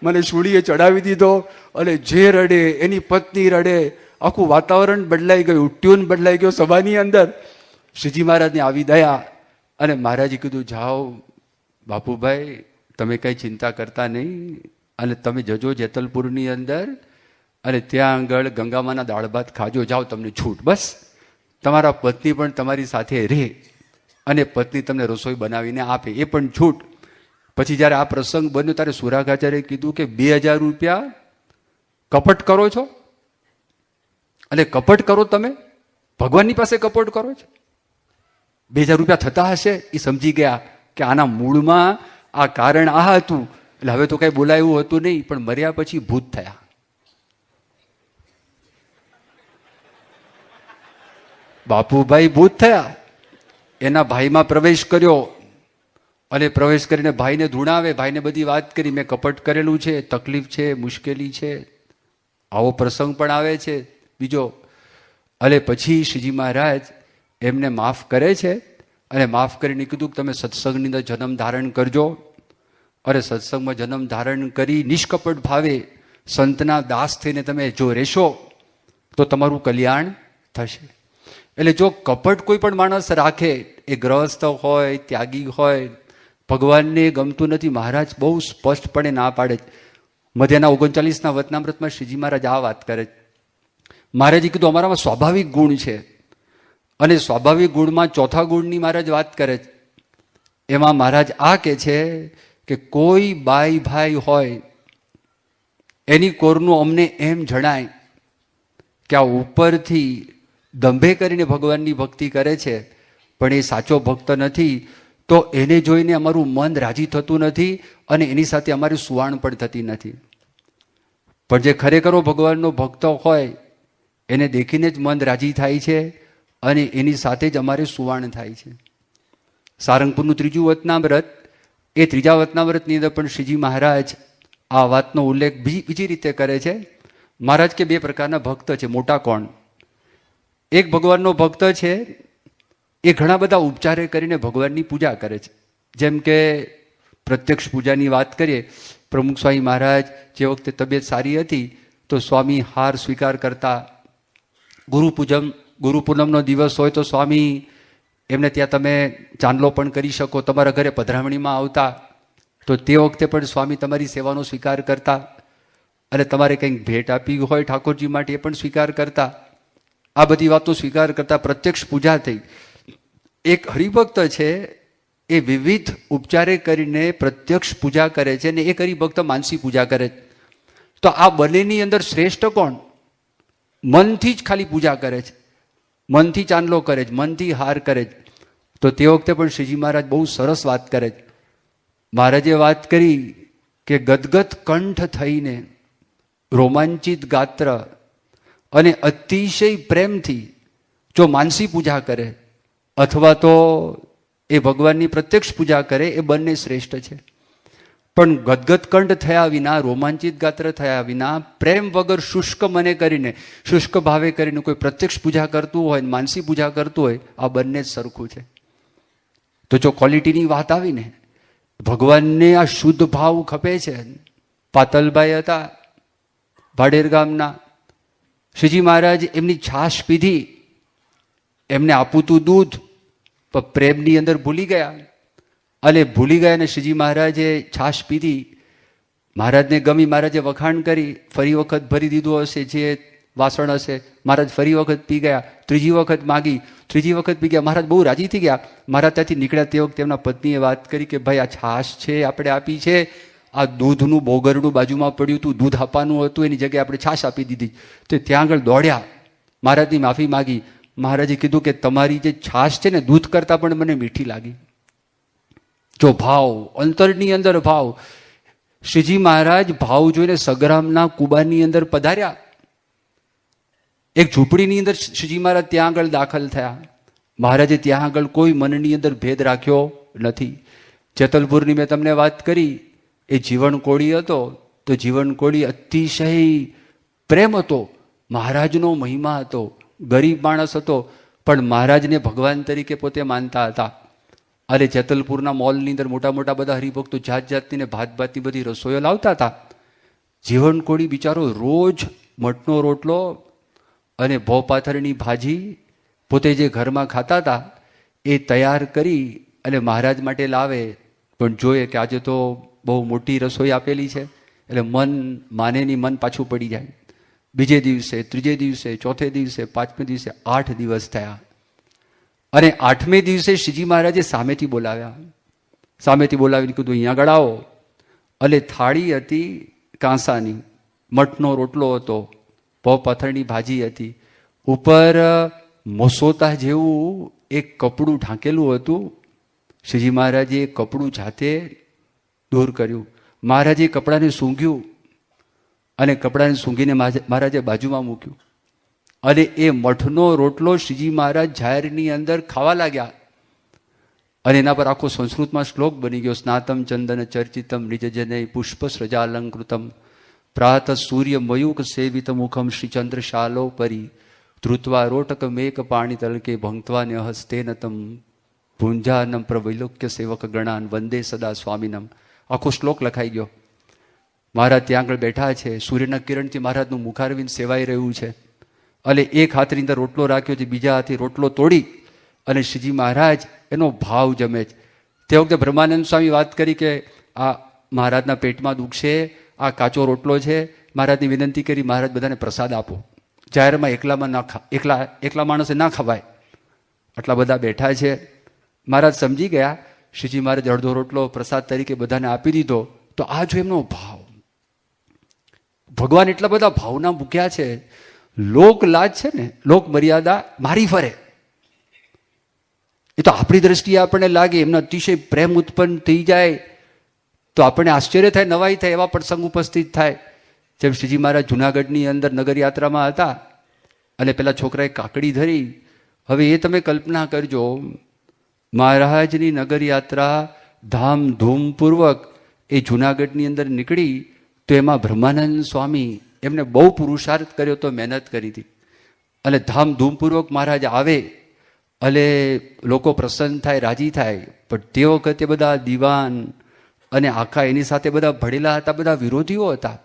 મને સૂળીએ ચડાવી દીધો. અને જે રડે એની પત્ની રડે, આખું વાતાવરણ બદલાઈ ગયું, ટ્યુન બદલાઈ ગયો સભાની અંદર. શ્રીજી મહારાજને આવી દયા. અને મહારાજે કીધું જાઓ બાપુભાઈ, તમે કંઈ ચિંતા કરતા નહીં, અને તમે જજો જેતલપુરની અંદર અને ત્યાં આગળ ગંગામાના દાળ ભાત ખાજો, જાઓ તમને છૂટ. બસ તમારા પત્ની પણ તમારી સાથે રહે અને પત્ની તમને રસોઈ બનાવીને આપે, એ પણ છૂટ. પછી જ્યારે આ પ્રસંગ બન્યો ત્યારે સુરા ખાચરે કીધું કે 2000 રૂપિયા કપટ કરો છો, અને કપટ કરો તમે ભગવાનની પાસે કપટ કરો છો. 2000 રૂપિયા થતા હશે. એ સમજી ગયા કે આના મૂળમાં આ કારણ આ હતું. એટલે હવે તો કઈ બોલાયું હતું નહીં, પણ મર્યા પછી ભૂત થયા. બાપુભાઈ ભૂત થયા. એના ભાઈમાં પ્રવેશ કર્યો અને પ્રવેશ કરીને ભાઈને ધૂણાવે, ભાઈને બધી વાત કરી, મેં કપટ કરેલું છે, તકલીફ છે, મુશ્કેલી છે, આવો પ્રસંગ પણ આવે છે બીજો. અને પછી શ્રીજી મહારાજ એમને માફ કરે છે. અને માફ કરીને કીધું કે તમે સત્સંગની અંદર જન્મ ધારણ કરજો. અને સત્સંગમાં જન્મ ધારણ કરી નિષ્કપટ ભાવે સંતના દાસ થઈને તમે જો રહેશો તો તમારું કલ્યાણ થશે. એટલે જો કપટ કોઈ પણ માણસ રાખે, એ ગ્રહસ્થ હોય, ત્યાગી હોય, ભગવાનને ગમતું નથી. મહારાજ બહુ સ્પષ્ટપણે ના પાડે. મધ્યના 39ના વચનામૃતમાં શ્રીજી મહારાજ આ વાત કરે. મહારાજે કીધું અમારામાં સ્વાભાવિક ગુણ છે, અને સ્વાભાવિક ગુણમાં ચોથા ગુણની મહારાજ વાત કરે છે. એમાં મહારાજ આ કહે છે કે કોઈ બાઈ ભાઈ હોય એની કોરનું અમને એમ જણાય કે આ ઉપરથી દંભે કરીને ભગવાનની ભક્તિ કરે છે પણ એ સાચો ભક્ત નથી, તો એને જોઈને અમારું મન રાજી થતું નથી અને એની સાથે અમારી સુવાણ પણ થતી નથી. પણ જે ખરેખર ભગવાનનો ભક્ત હોય એને દેખીને જ મન રાજી થાય છે અને એની સાથે જ અમારે સુવાણ થાય છે. સારંગપુરનું ત્રીજું વતનાવ્રત, એ ત્રીજા વતનાવ્રતની અંદર પણ શ્રીજી મહારાજ આ વાતનો ઉલ્લેખ બીજી રીતે કરે છે. મહારાજ કે બે પ્રકારના ભક્ત છે. મોટા કોણ? એક ભગવાનનો ભક્ત છે, એ ઘણા બધા ઉપચારે કરીને ભગવાનની પૂજા કરે છે. જેમ કે પ્રત્યક્ષ પૂજાની વાત કરીએ, પ્રમુખ સ્વામી મહારાજ જે વખતે તબિયત સારી હતી તો સ્વામી હાર સ્વીકાર કરતા. ગુરુ પૂનમનો દિવસ હોય તો સ્વામી એમને ત્યાં તમે ચાંદલો પણ કરી શકો. તમારા ઘરે પધરામણીમાં આવતા તો તે વખતે પણ સ્વામી તમારી સેવાનો સ્વીકાર કરતા અને તમારે કંઈક ભેટ આપી હોય ઠાકોરજી માટે એ પણ સ્વીકાર કરતા. આ બધી વાતો સ્વીકાર કરતા પ્રત્યક્ષ પૂજા થઈ. એક હરિભક્ત છે, એ વિવિધ ઉપચારે કરીને પ્રત્યક્ષ પૂજા કરે છે અને એક હરિભક્ત માનસી પૂજા કરે છે. તો આ બંનેની અંદર શ્રેષ્ઠ કોણ? મનથી જ ખાલી પૂજા કરે છે, મનથી ચાંદલો કરે છે, મનથી હાર કરે છે. તો તે વખતે પણ શ્રીજી મહારાજ બહુ સરસ વાત કરે છે. મહારાજે વાત કરી કે ગદગદ કંઠ થઈને રોમાંચિત ગાત્ર અને અતિશય પ્રેમથી જો માનસી પૂજા કરે અથવા તો એ ભગવાનની પ્રત્યક્ષ પૂજા કરે, એ બંને શ્રેષ્ઠ છે. પણ ગદગદ કંઠ થયા વિના, રોમાંચિત ગાત્ર થયા વિના, પ્રેમ વગર શુષ્ક મને કરીને, શુષ્ક ભાવે કરીને કોઈ પ્રત્યક્ષ પૂજા કરતું હોય, માનસી પૂજા કરતું હોય, આ બંને જ સરખું છે. તો જો ક્વોલિટીની વાત આવી ને, ભગવાનને આ શુદ્ધ ભાવ ખપે છે. પાતલભાઈ હતા ભાડેર ગામના, શ્રીજી મહારાજ એમની છાશ પીધી, એમને આપુતું દૂધ, પણ પ્રેમની અંદર ભૂલી ગયા અને ભૂલી ગયા અને શ્રીજી મહારાજે છાશ પીધી. મહારાજને ગમી, મહારાજે વખાણ કરી, ફરી વખત ભરી દીધું હશે જે વાસણ હશે. મહારાજ ફરી વખત પી ગયા, ત્રીજી વખત માગી, ત્રીજી વખત પી ગયા. મહારાજ બહુ રાજી થઈ ગયા. મહારાજ ત્યાંથી નીકળ્યા તે વખતે એમના પત્નીએ વાત કરી કે ભાઈ આ છાશ છે આપણે આપી છે, આ દૂધનું બોગરનું બાજુમાં પડ્યું હતું, દૂધ આપવાનું હતું, એની જગ્યાએ આપણે છાશ આપી દીધી. તો ત્યાં આગળ દોડ્યા, મહારાજની માફી માગી. મહારાજે કીધું કે તમારી જે છાશ છે ને દૂધ કરતાં પણ મને મીઠી લાગી. જો ભાવ, અંતરની અંદર ભાવ. શ્રીજી મહારાજ ભાવ જોઈને સગરામના કુબાની અંદર પધાર્યા. એક ઝૂંપડીની અંદર શ્રીજી મહારાજ ત્યાં આગળ દાખલ થયા. મહારાજે ત્યાં આગળ કોઈ મનની અંદર ભેદ રાખ્યો નથી. જેતલપુરની મેં તમને વાત કરી, એ જીવન કોળી હતો, તો જીવન કોળી અતિશય પ્રેમ હતો, મહારાજનો મહિમા હતો, ગરીબ માણસ હતો, પણ મહારાજને ભગવાન તરીકે પોતે માનતા હતા. અને જેતલપુરના મોલની અંદર મોટા મોટા બધા હરિભક્તો જાત જાતની ને ભાત ભાતની બધી રસોઈઓ લાવતા હતા. જીવન કોળી બિચારો રોજ મઠનો રોટલો અને ભોપાથરની ભાજી પોતે જે ઘરમાં ખાતા હતા એ તૈયાર કરી અને મહારાજ માટે લાવે. પણ જોઈએ કે આજે તો બહુ મોટી રસોઈ આપેલી છે, એટલે મન માને નહીં, મન પાછું પડી જાય. બીજે દિવસે, ત્રીજે દિવસે, ચોથે દિવસે, પાંચમે દિવસે 8 દિવસ થયા. અને 8મે દિવસે શ્રીજી મહારાજે સામેથી બોલાવ્યા. સામેથી બોલાવીને કીધું અહીંયા આગળ આવો. અને થાળી હતી કાંસાની, મઠનો રોટલો હતો, પથરની ભાજી હતી, ઉપર મસોતા જેવું એક કપડું ઢાંકેલું હતું. શ્રીજી મહારાજે એ કપડું જાતે દૂર કર્યું. મહારાજે કપડાને સૂંઘ્યું અને કપડાને સૂંઘીને મહારાજે બાજુમાં મૂક્યું. અને એ મઠનો રોટલો શ્રીજી મહારાજ જાહેરની અંદર ખાવા લાગ્યા. અને એના પર આખો સંસ્કૃતમાં શ્લોક બની ગયો, સ્નાતમ ચંદન ચર્ચિતમ નિજજને પુષ્પ સ્રજાલંકૃતમ પ્રાત સૂર્ય મયુક સેવિત મુખમ શ્રીચંદ્રશાલો પરી ધૃત્વા રોટક મેક પાણી તલકે ભંક્તવા હસ્તેનતમ ભુંજાનમ પ્રવૈલોક્ય સેવક ગણાન વંદે સદા સ્વામિનમ. આખો શ્લોક લખાઈ ગયો. મહારાજ ત્યાં આગળ બેઠા છે, સૂર્યના કિરણથી મહારાજનું મુખારવિંદ સેવાઈ રહ્યું છે. અને એક હાથની અંદર રોટલો રાખ્યો છે, બીજા હાથે રોટલો તોડી અને શ્રીજી મહારાજ એનો ભાવ જમે છે. તે વખતે બ્રહ્માનંદ સ્વામી વાત કરી કે આ મહારાજના પેટમાં દુખશે, આ કાચો રોટલો છે. મહારાજની વિનંતી કરી, મહારાજ બધાને પ્રસાદ આપો, જાહેરમાં એકલામાં ના એકલા માણસે ના ખવાય. આટલા બધા બેઠા છે. મહારાજ સમજી ગયા. શ્રીજી મહારાજ અડધો રોટલો પ્રસાદ તરીકે બધાને આપી દીધો. તો આ જો એમનો ભાવ, ભગવાન એટલા બધા ભાવના મૂક્યા છે. લોક લાજ છે ને, લોક મર્યાદા મારી ફરે. એ તો આપણી દ્રષ્ટિએ આપણને લાગે, એમનો અતિશય પ્રેમ ઉત્પન્ન થઈ જાય તો આપણને આશ્ચર્ય થાય, નવાઈ થાય, એવા પ્રસંગ ઉપસ્થિત થાય. જેમ શ્રીજી મહારાજ જુનાગઢની અંદર નગરયાત્રામાં હતા અને પેલા છોકરાએ કાકડી ધરી. હવે એ તમે કલ્પના કરજો, મહારાજની નગરયાત્રા ધામધૂમપૂર્વક એ જુનાગઢની અંદર નીકળી તો એમાં બ્રહ્માનંદ સ્વામી એમને બહુ પુરુષાર્થ કર્યો તો, મહેનત કરી હતી. અને ધામધૂમપૂર્વક મહારાજ આવે અને લોકો પ્રસન્ન થાય, રાજી થાય. પણ તે વખતે બધા દીવાન અને આખા એની સાથે બધા ભળેલા હતા, બધા વિરોધીઓ હતા.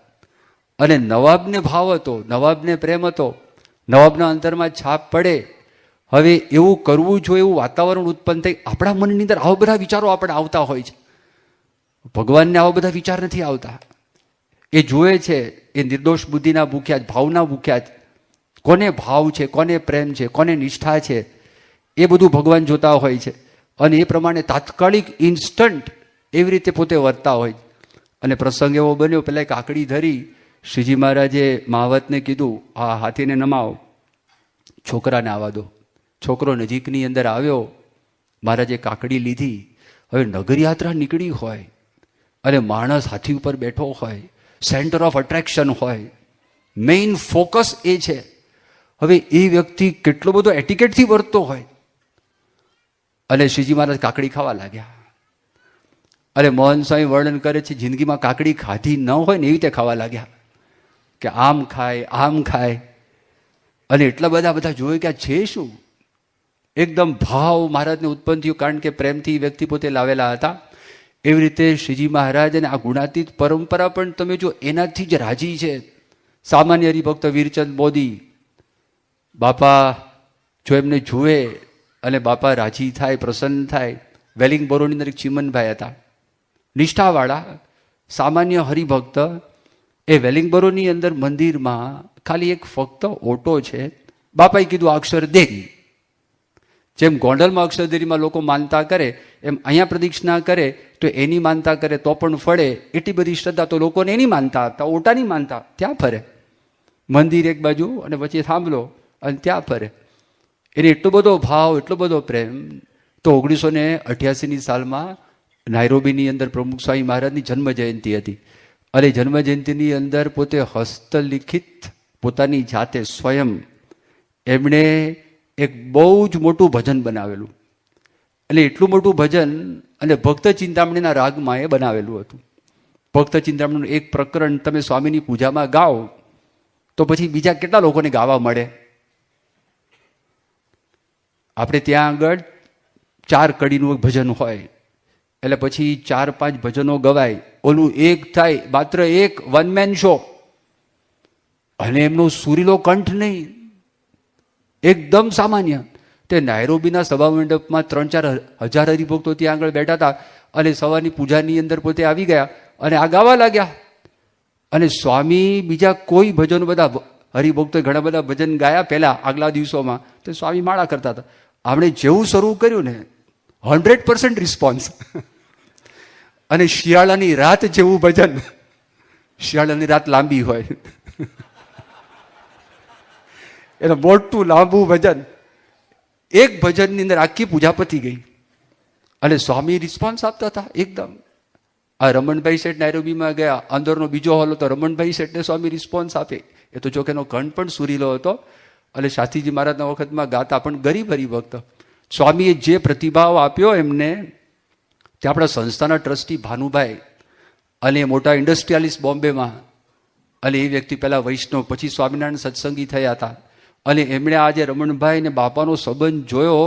અને નવાબને ભાવ હતો, નવાબને પ્રેમ હતો, નવાબના અંતરમાં છાપ પડે. હવે એવું કરવું જોઈએ એવું વાતાવરણ ઉત્પન્ન થઈ. આપણા મનની અંદર આવા બધા વિચારો આપણે આવતા હોય છે. ભગવાનને આવા બધા વિચાર નથી આવતા. એ જુએ છે, એ નિર્દોષ બુદ્ધિના ભૂખ્યા, ભાવના ભૂખ્યા. કોને ભાવ છે, કોને પ્રેમ છે, કોને નિષ્ઠા છે, એ બધું ભગવાન જોતા હોય છે. અને એ પ્રમાણે તાત્કાલિક ઇન્સ્ટન્ટ એવી રીતે પોતે વર્તા હોય. અને પ્રસંગ એવો બન્યો, પેલા કાકડી ધરી. શ્રીજી મહારાજે મહાવતને કીધું, આ હાથીને નમાવો, છોકરાને આવવા દો. છોકરો નજીકની અંદર આવ્યો. મહારાજે કાકડી લીધી. હવે નગરયાત્રા નીકળી હોય અને માણસ હાથી ઉપર બેઠો હોય, સેન્ટર ઓફ અટ્રેક્શન હોય, મેઇન ફોકસ એ છે. હવે એ વ્યક્તિ કેટલો બધો એટિકેટથી વર્તતો હોય. અને શ્રીજી મહારાજ કાકડી ખાવા લાગ્યા. અરે મોહન સ્વામી વર્ણન કરે છે, જિંદગીમાં કાકડી ખાધી ન હોય ને એવી રીતે ખાવા લાગ્યા કે આમ ખાય, આમ ખાય. અને એટલા બધા જોયું કે આ છે શું. એકદમ ભાવ મહારાજને ઉત્પન્ન થયું, કારણ કે પ્રેમથી વ્યક્તિ પોતે લાવેલા હતા. એવી રીતે શ્રીજી મહારાજ અને આ ગુણાતીત પરંપરા પણ તમે જો એનાથી જ રાજી છે. સામાન્ય હરિભક્ત વીરચંદ મોદી બાપા જો એમને જુએ અને બાપા રાજી થાય, પ્રસન્ન થાય. વેલિંગબોરોની અંદર એક ચીમનભાઈ હતા, નિષ્ઠાવાળા સામાન્ય હરિભક્ત. એ વેલિંગબોરોની અંદર મંદિરમાં ખાલી એક ફક્ત ઓટો છે. બાપાએ કીધું અક્ષર દેરી. જેમ ગોંડલમાં અક્ષરદેરીમાં લોકો માનતા કરે એમ અહીંયા પ્રદક્ષિણા કરે તો એની માનતા કરે તો પણ ફળે. એટલી બધી શ્રદ્ધા તો લોકોને એની માનતા હતા, ઓટાની માનતા. ત્યાં ફરે મંદિર એક બાજુ અને પછી થાંભલો અને ત્યાં ફરે. એને એટલો બધો ભાવ, એટલો બધો પ્રેમ. તો 1988ની સાલમાં નાયરોબીની અંદર પ્રમુખ સ્વામી મહારાજની જન્મ જયંતિ હતી. અને જન્મ જયંતિની અંદર પોતે હસ્તલિખિત પોતાની જાતે સ્વયં એમણે એક બહુ જ મોટું ભજન બનાવેલું. એટલે એટલું મોટું ભજન અને ભક્ત ચિંતામણીના રાગમાં એ બનાવેલું હતું. ભક્ત ચિંતામણીનું એક પ્રકરણ તમે સ્વામીની પૂજામાં ગાઓ તો પછી બીજા કેટલા લોકોને ગાવા મળે. આપણે ત્યાં આગળ 4 કડીનું એક ભજન હોય એટલે પછી 4-5 ભજનો ગવાય. ઓલું એક થાય, માત્ર એક વન મેન શો. અને એમનો સુરીલો કંઠ નહીં, એકદમ સામાન્ય. તે નાયરોબીના સભા મંડપમાં 3-4 હજાર હરિભક્તો ત્યાં આગળ બેઠા હતા. અને સવારની પૂજાની અંદર પોતે આવી ગયા અને આ ગાવા લાગ્યા. અને સ્વામી બીજા કોઈ ભજનો, બધા હરિભક્તોએ ઘણા બધા ભજન ગાયા પહેલા આગલા દિવસોમાં, તો સ્વામી માળા કરતા હતા. આપણે જેવું શરૂ કર્યું ને 100% રિસ્પોન્સ. અને શિયાળાની રાત જેવું ભજન. શિયાળાની રાત લાંબી હોય એટલે મોટું લાંબુ ભજન. એક ભજનની અંદર આખી પૂજા પતી ગઈ અને સ્વામી રિસ્પોન્સ આપતા હતા એકદમ. આ રમણભાઈ શેઠ નાયરોબીમાં ગયા, અંદરનો બીજો હોલ હતો, રમણભાઈ શેઠને સ્વામી રિસ્પોન્સ આપે. એ તો જોકે એનો કંઠ પણ સુરીલો હતો અને શાસ્ત્રીજી મહારાજના વખતમાં ગાતા, પણ ગરીબ હરિભક્ત. સ્વામીએ જે પ્રતિભાવ આપ્યો એમને, તે આપણા સંસ્થાના ટ્રસ્ટી ભાનુભાઈ અને મોટા ઇન્ડસ્ટ્રીયાલિસ્ટ બોમ્બેમાં. અને એ વ્યક્તિ પહેલાં વૈષ્ણવ, પછી સ્વામિનારાયણ સત્સંગી થયા હતા. અને એમણે આજે રમણભાઈ ને બાપાનો સંબંધ જોયો.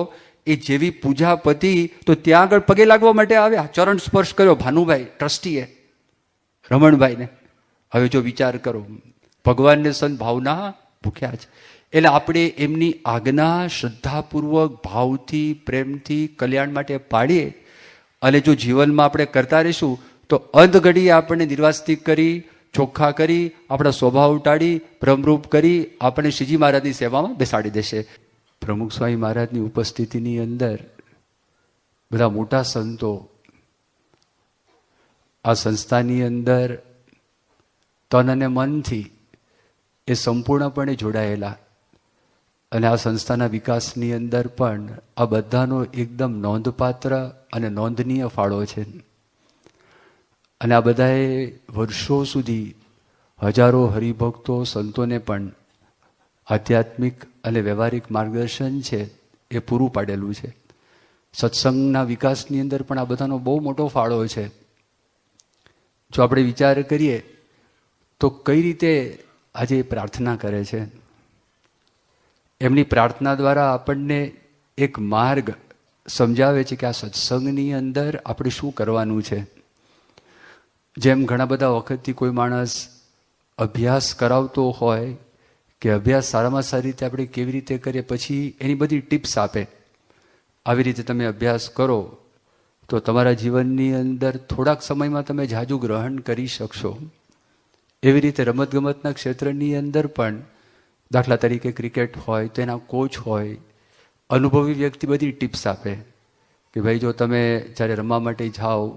એ જેવી પૂજા પતી તો ત્યાં આગળ પગે લાગવા માટે આવ્યા, ચરણ સ્પર્શ કર્યો ભાનુભાઈ ટ્રસ્ટીએ રમણભાઈને. હવે જો વિચાર કરો, ભગવાનને સંત ભાવના ભૂખ્યા છે. એટલે આપણે એમની આજ્ઞા શ્રદ્ધાપૂર્વક, ભાવથી, પ્રેમથી કલ્યાણ માટે પાડીએ અને જો જીવનમાં આપણે કરતા રહીશું તો અંધઘડીએ આપણને નિર્વાસ્તિક કરી, ચોખ્ખા કરી, આપણા સ્વભાવ ટાળી, ભ્રમરૂપ કરી આપણે શ્રીજી મહારાજની સેવામાં બેસાડી દેશે. પ્રમુખ સ્વામી મહારાજની ઉપસ્થિતિની અંદર બધા મોટા સંતો આ સંસ્થાની અંદર તન અને મનથી એ સંપૂર્ણપણે જોડાયેલા, અને આ સંસ્થાના વિકાસની અંદર પણ આ બધાનો એકદમ નોંધપાત્ર અને નોંધનીય ફાળો છે. અને આ બધાએ વર્ષો સુધી હજારો હરિભક્તો સંતોને પણ આધ્યાત્મિક અને વ્યવહારિક માર્ગદર્શન છે એ પૂરું પાડેલું છે. સત્સંગના વિકાસની અંદર પણ આ બધાનો બહુ મોટો ફાળો છે. જો આપણે વિચાર કરીએ તો કઈ રીતે આજે પ્રાર્થના કરે છે, એમની પ્રાર્થના દ્વારા આપણને એક માર્ગ સમજાવે છે કે આ સત્સંગની અંદર આપણે શું કરવાનું છે. જેમ ઘણા બધા વખતથી કોઈ માણસ અભ્યાસ કરાવતો હોય કે અભ્યાસ સારામાં સારી રીતે આપણે કેવી રીતે કરીએ, પછી એની બધી ટિપ્સ આપે, આવી રીતે તમે અભ્યાસ કરો તો તમારા જીવનની અંદર થોડાક સમયમાં તમે જાજુ ગ્રહણ કરી શકશો. એવી રીતે રમતગમતના ક્ષેત્રની અંદર પણ દાખલા તરીકે ક્રિકેટ હોય તો એના કોચ હોય, અનુભવી વ્યક્તિ બધી ટિપ્સ આપે કે ભાઈ જો તમે જ્યારે રમવા માટે જાઓ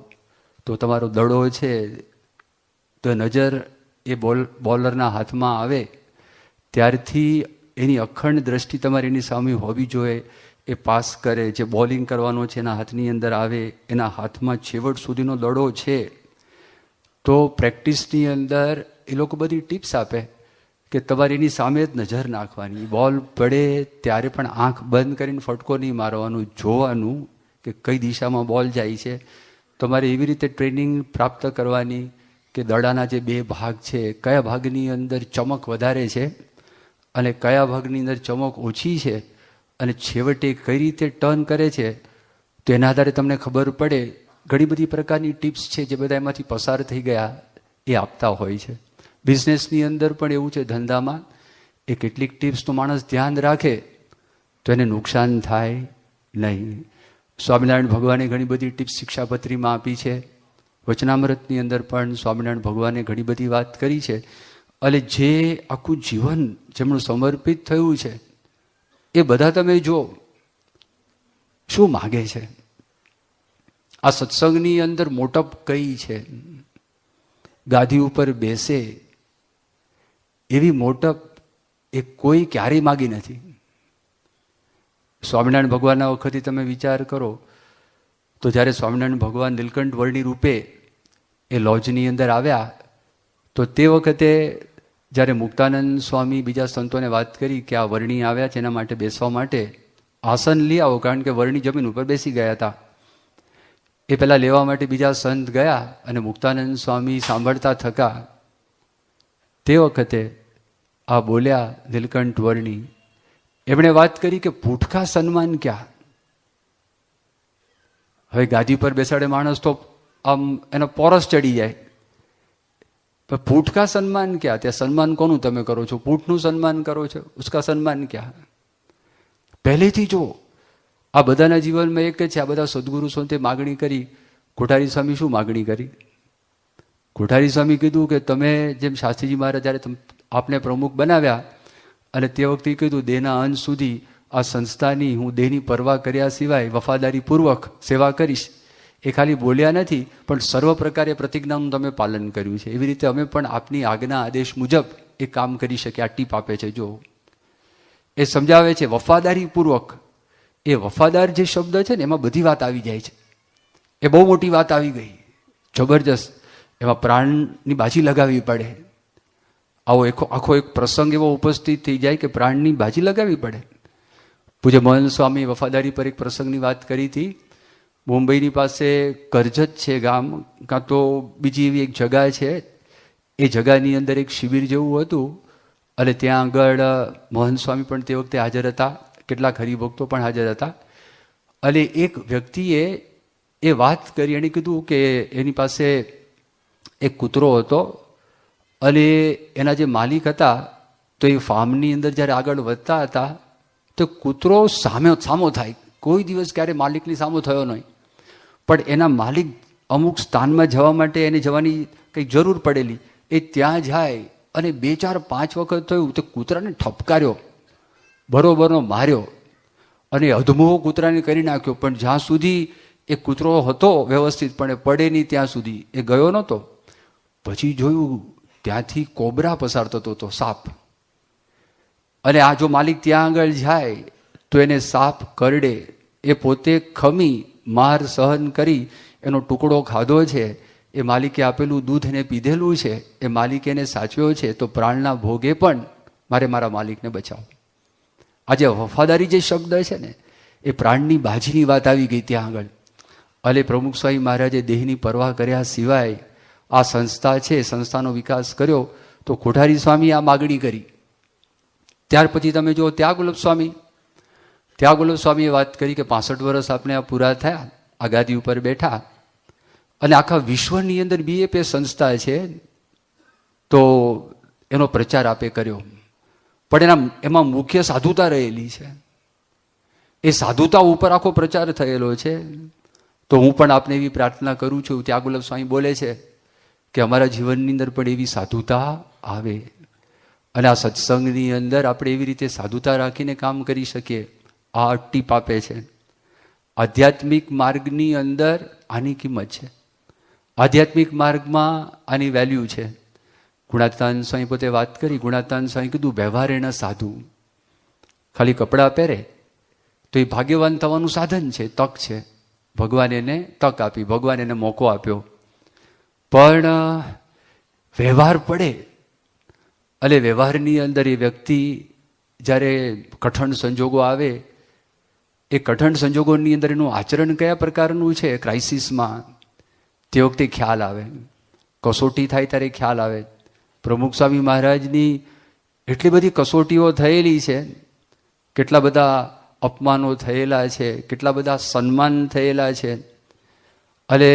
તો તમારો દડો છે તો નજર એ બોલરના હાથમાં આવે ત્યારથી એની અખંડ દ્રષ્ટિ તમારી એની સામે હોવી જોઈએ. એ પાસ કરે, જે બોલિંગ કરવાનો છે એના હાથની અંદર આવે, એના હાથમાં છેવટ સુધીનો દડો છે. તો પ્રેક્ટિસની અંદર એ લોકો બધી ટિપ્સ આપે કે તમારી એની સામે જ નજર નાખવાની, બોલ પડે ત્યારે પણ આંખ બંધ કરીને ફટકો નહીં મારવાનું, જોવાનું કે કઈ દિશામાં બોલ જાય છે. તમારે એવી રીતે ટ્રેનિંગ પ્રાપ્ત કરવાની કે દડાના જે બે ભાગ છે, કયા ભાગની અંદર ચમક વધારે છે અને કયા ભાગની અંદર ચમક ઓછી છે, અને છેવટે કઈ રીતે ટર્ન કરે છે, તો એના આધારે તમને ખબર પડે. ઘણી બધી પ્રકારની ટિપ્સ છે જે બધા એમાંથી પસાર થઈ ગયા એ આપતા હોય છે. બિઝનેસની અંદર પણ એવું છે, ધંધામાં એ કેટલીક ટિપ્સનું માણસ ધ્યાન રાખે તો એને નુકસાન થાય નહીં. સ્વામિનારાયણ ભગવાને ઘણી બધી ટિપ્સ શિક્ષાપત્રીમાં આપી છે. વચનામૃતની અંદર પણ સ્વામિનારાયણ ભગવાને ઘણી બધી વાત કરી છે. અને જે આખું જીવન જેમનું સમર્પિત થયું છે એ બધા તમે જો શું માગે છે. આ સત્સંગની અંદર મોટપ કઈ છે, ગાદી ઉપર બેસે એવી મોટપ એ કોઈ ક્યારેય માગી નથી. સ્વામિનારાયણ ભગવાનના વખતે તમે વિચાર કરો તો જ્યારે સ્વામિનારાયણ ભગવાન નીલકંઠ વર્ણી રૂપે એ લોજની અંદર આવ્યા તો તે વખતે જ્યારે મુક્તાનંદ સ્વામી બીજા સંતોને વાત કરી કે આ વર્ણી આવ્યા છે એના માટે બેસવા માટે આસન લઈ આવો, કારણ કે વર્ણી જમીન ઉપર બેસી ગયા હતા. એ પહેલાં લેવા માટે બીજા સંત ગયા અને મુક્તાનંદ સ્વામી સાંભળતા થકા. તે વખતે આ બોલ્યા નીલકંઠ વર્ણી, એમણે વાત કરી કે પૂઠકા સન્માન ક્યાં. હવે ગાદી પર બેસાડે માણસ તો આમ એનો પોરસ ચડી જાય, પણ પૂઠકા સન્માન ક્યાં? ત્યાં સન્માન કોનું તમે કરો છો? પૂઠનું સન્માન કરો છો, ઉસકા સન્માન ક્યાં? પહેલેથી જો આ બધાના જીવનમાં એક જ છે. આ બધા સદગુરુ સંતે માગણી કરી. કોઠારી સ્વામી શું માગણી કરી? કોઠારી સ્વામી કીધું કે તમે જેમ શાસ્ત્રીજી મહારાજ જ્યારે આપને પ્રમુખ બનાવ્યા અને તે વખતે કીધું દેહના અંત સુધી આ સંસ્થાની હું દેહની પરવા કર્યા સિવાય વફાદારીપૂર્વક સેવા કરીશ. એ ખાલી બોલ્યા નથી પણ સર્વ પ્રકારે પ્રતિજ્ઞાનું તમે પાલન કર્યું છે. એવી રીતે અમે પણ આપની આજ્ઞા આદેશ મુજબ એ કામ કરી શકીએ. આ ટીપ આપે છે. જો એ સમજાવે છે વફાદારીપૂર્વક. એ વફાદાર જે શબ્દ છે ને એમાં બધી વાત આવી જાય છે. એ બહુ મોટી વાત આવી ગઈ, જબરજસ્ત. એમાં પ્રાણની બાજી લગાવવી પડે. આવો આખો એક પ્રસંગ એવો ઉપસ્થિત થઈ જાય કે પ્રાણની બાજી લગાવવી પડે. પૂજ્ય મોહન સ્વામી વફાદારી પર એક પ્રસંગની વાત કરી હતી. મુંબઈની પાસે કરજત છે ગામ, કાં તો બીજી એવી એક જગા છે. એ જગાની અંદર એક શિબિર જેવું હતું અને ત્યાં આગળ મોહન સ્વામી પણ તે વખતે હાજર હતા, કેટલાક હરિભક્તો પણ હાજર હતા. અને એક વ્યક્તિએ એ વાત કરી, એણે કીધું કે એની પાસે એક કૂતરો હતો અને એના જે માલિક હતા તો એ ફાર્મની અંદર જ્યારે આગળ વધતા હતા તો કૂતરો સામો થાય. કોઈ દિવસ ક્યારે માલિકની સામો થયો નહીં, પણ એના માલિક અમુક સ્થાનમાં જવા માટે એને જવાની કંઈક જરૂર પડેલી. એ ત્યાં જાય અને 2, 4, 5 વખત થયું તો કૂતરાને ઠપકાર્યો, બરોબરનો માર્યો. અને અધમો કૂતરાને કરી નાખ્યો. પણ જ્યાં સુધી એ કૂતરો હતો વ્યવસ્થિત પણ પડે નહીં ત્યાં સુધી એ ગયો નહોતો. પછી જોયું ત્યાંથી કોબરા પસાર થતો હતો, સાપ. અને આ જો માલિક ત્યાં આગળ જાય તો એને સાપ કરડે. એ પોતે ખમી માર સહન કરી એનો ટુકડો ખાધો છે, એ માલિકે આપેલું દૂધ એને પીધેલું છે, એ માલિકે એને સાચવ્યો છે, તો પ્રાણના ભોગે પણ મારે મારા માલિકને બચાવો. આજે વફાદારી જે શબ્દ છે ને, એ પ્રાણની બાજીની વાત આવી ગઈ ત્યાં આગળ. અને પ્રમુખ સ્વામી મહારાજે દેહની પરવા કર્યા સિવાય આ સંસ્થા છે, સંસ્થાનો વિકાસ કર્યો. તો કોઠારી સ્વામી આ માગણી કરી. ત્યાર પછી તમે જો ત્યાગવલ્લભ સ્વામીએ વાત કરી કે 65 વર્ષ આપણે આ પૂરા થયા, આ ગાદી ઉપર બેઠા, અને આખા વિશ્વની અંદર BFA સંસ્થા છે તો એનો પ્રચાર આપે કર્યો. પણ એમાં મુખ્ય સાધુતા રહેલી છે. એ સાધુતા ઉપર આખો પ્રચાર થયેલો છે. તો હું પણ આપને એવી પ્રાર્થના કરું છું. ત્યાગવલ્લભ સ્વામી બોલે છે કે અમારા જીવનની અંદર પણ એવી સાધુતા આવે, અને આ સત્સંગની અંદર આપણે એવી રીતે સાધુતા રાખીને કામ કરી શકીએ. આ ટીપ આપે છે. આધ્યાત્મિક માર્ગની અંદર આની કિંમત છે. આધ્યાત્મિક માર્ગમાં આની વેલ્યુ છે. ગુણાતાન સ્વામી પોતે વાત કરી. ગુણાતાન સ્વામી કીધું વ્યવહારેણ સાધુ. ખાલી કપડાં પહેરે તો એ ભાગ્યવાન થવાનું સાધન છે, તક છે. ભગવાન એને તક આપી, ભગવાન એને મોકો આપ્યો. પણ વ્યવહાર પડે, અને વ્યવહારની અંદર એ વ્યક્તિ જ્યારે કઠણ સંજોગો આવે, એ કઠણ સંજોગોની અંદર એનું આચરણ કયા પ્રકારનું છે ક્રાઇસિસમાં, તે વખતે ખ્યાલ આવે. કસોટી થાય ત્યારે ખ્યાલ આવે. પ્રમુખ સ્વામી મહારાજની એટલી બધી કસોટીઓ થયેલી છે, કેટલા બધા અપમાનો થયેલા છે, કેટલા બધા સન્માન થયેલા છે, અને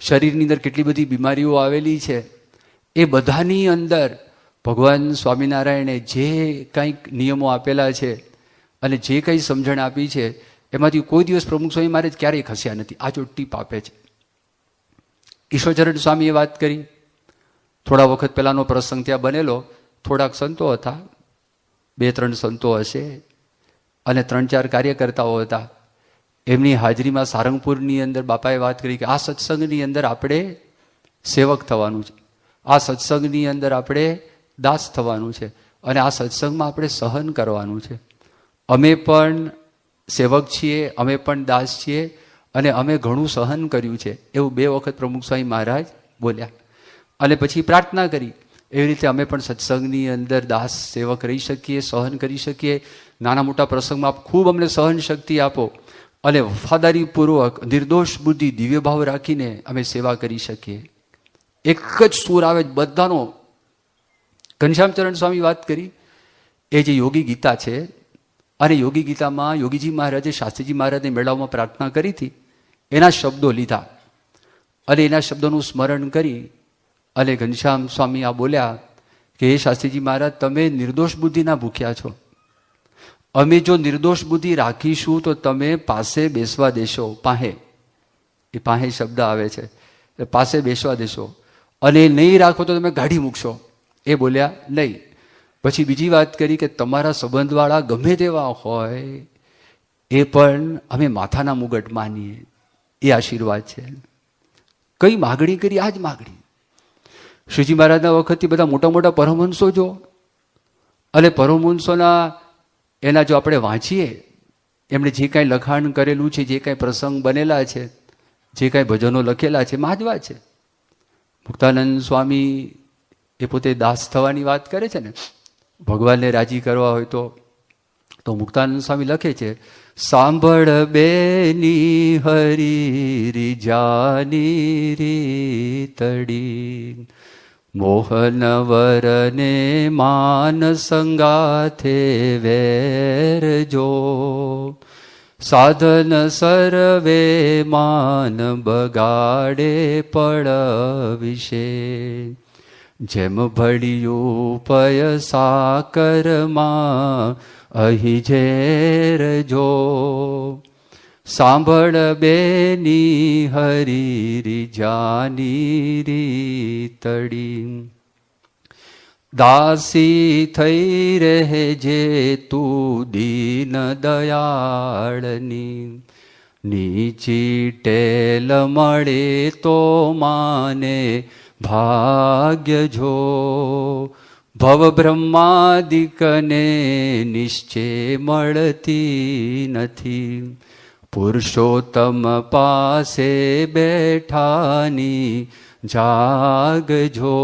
શરીરની અંદર કેટલી બધી બીમારીઓ આવેલી છે. એ બધાની અંદર ભગવાન સ્વામિનારાયણે જે કંઈક નિયમો આપેલા છે અને જે કંઈ સમજણ આપી છે, એમાંથી કોઈ દિવસ પ્રમુખ સ્વામી મહારાજ ક્યારેય ખસ્યા નથી. આ જો ટીપ આપે છે. ઈશ્વરચરણ સ્વામીએ વાત કરી. થોડા વખત પહેલાનો પ્રસંગ ત્યાં બનેલો. થોડાક સંતો હતા, 2-3 સંતો હશે, અને 3-4 કાર્યકર્તાઓ હતા. એમની હાજરીમાં સારંગપુરની અંદર બાપાએ વાત કરી કે આ સત્સંગની અંદર આપણે સેવક થવાનું છે, આ સત્સંગની અંદર આપણે દાસ થવાનું છે, અને આ સત્સંગમાં આપણે સહન કરવાનું છે. અમે પણ સેવક છીએ, અમે પણ દાસ છીએ, અને અમે ઘણું સહન કર્યું છે. એવું 2 વખત પ્રમુખ સ્વામી મહારાજ બોલ્યા. અને પછી પ્રાર્થના કરી, એવી રીતે અમે પણ સત્સંગની અંદર દાસ સેવક રહી શકીએ, સહન કરી શકીએ. નાના મોટા પ્રસંગમાં ખૂબ અમને સહન શક્તિ આપો, અને વફાદારીપૂર્વક નિર્દોષ બુદ્ધિ દિવ્ય ભાવ રાખીને અમે સેવા કરી શકીએ. એક જ સૂર આવે બધાનો. ઘનશ્યામચરણ સ્વામી વાત કરી, એ જે યોગી ગીતા છે, અને યોગી ગીતામાં યોગીજી મહારાજે શાસ્ત્રીજી મહારાજને મેળાવમાં પ્રાર્થના કરી હતી, એના શબ્દો લીધા, અને એના શબ્દોનું સ્મરણ કરી, અને ઘનશ્યામ સ્વામી આ બોલ્યા કે હે શાસ્ત્રીજી મહારાજ, તમે નિર્દોષ બુદ્ધિના ભૂખ્યા છો. અમે જો નિર્દોષ બુદ્ધિ રાખીશું તો તમે પાસે બેસવા દેશો. પાહે, એ પાહે શબ્દ આવે છે, પાસે બેસવા દેશો, અને નહીં રાખો તો તમે કાઢી મૂકશો. એ બોલ્યા નહીં. પછી બીજી વાત કરી કે તમારા સંબંધવાળા ગમે તેવા હોય એ પણ અમે માથાના મુગટ માનીએ. એ આશીર્વાદ છે. કઈ માગણી કરી? આ જ માગણી. શ્રીજી મહારાજના વખતથી બધા મોટા મોટા પરમહંસો જો, અને પરમહંસોના એના જો આપણે વાંચીએ, એમણે જે કાંઈ લખાણ કરેલું છે, જે કાંઈ પ્રસંગ બનેલા છે, જે કાંઈ ભજનો લખેલા છે, મહાજવા છે. મુક્તાનંદ સ્વામી એ પોતે દાસ થવાની વાત કરે છે ને, ભગવાનને રાજી કરવા હોય તો મુક્તાનંદ સ્વામી લખે છે, સાંભળ બેની હરી રીજાની રીતડી, મોહન વરને માન સંગાથે વેરજો, સાધન સર્વે માન બગાડે પડ વિશે, જેમ ભળિયું પય સાકરમાં અહીં ઝેરજો, સાંભળ બેની હરી રીજાની રીતડી. દાસી થઈ રહેજે તું દીન દયાળની, નીચી ટેલ મળે તો માને ભાગ્ય જો, ભવ બ્રહ્માદિકને નિશ્ચય મળતી નથી, પુરુષોત્તમ પાસે બેઠાની જાગજો,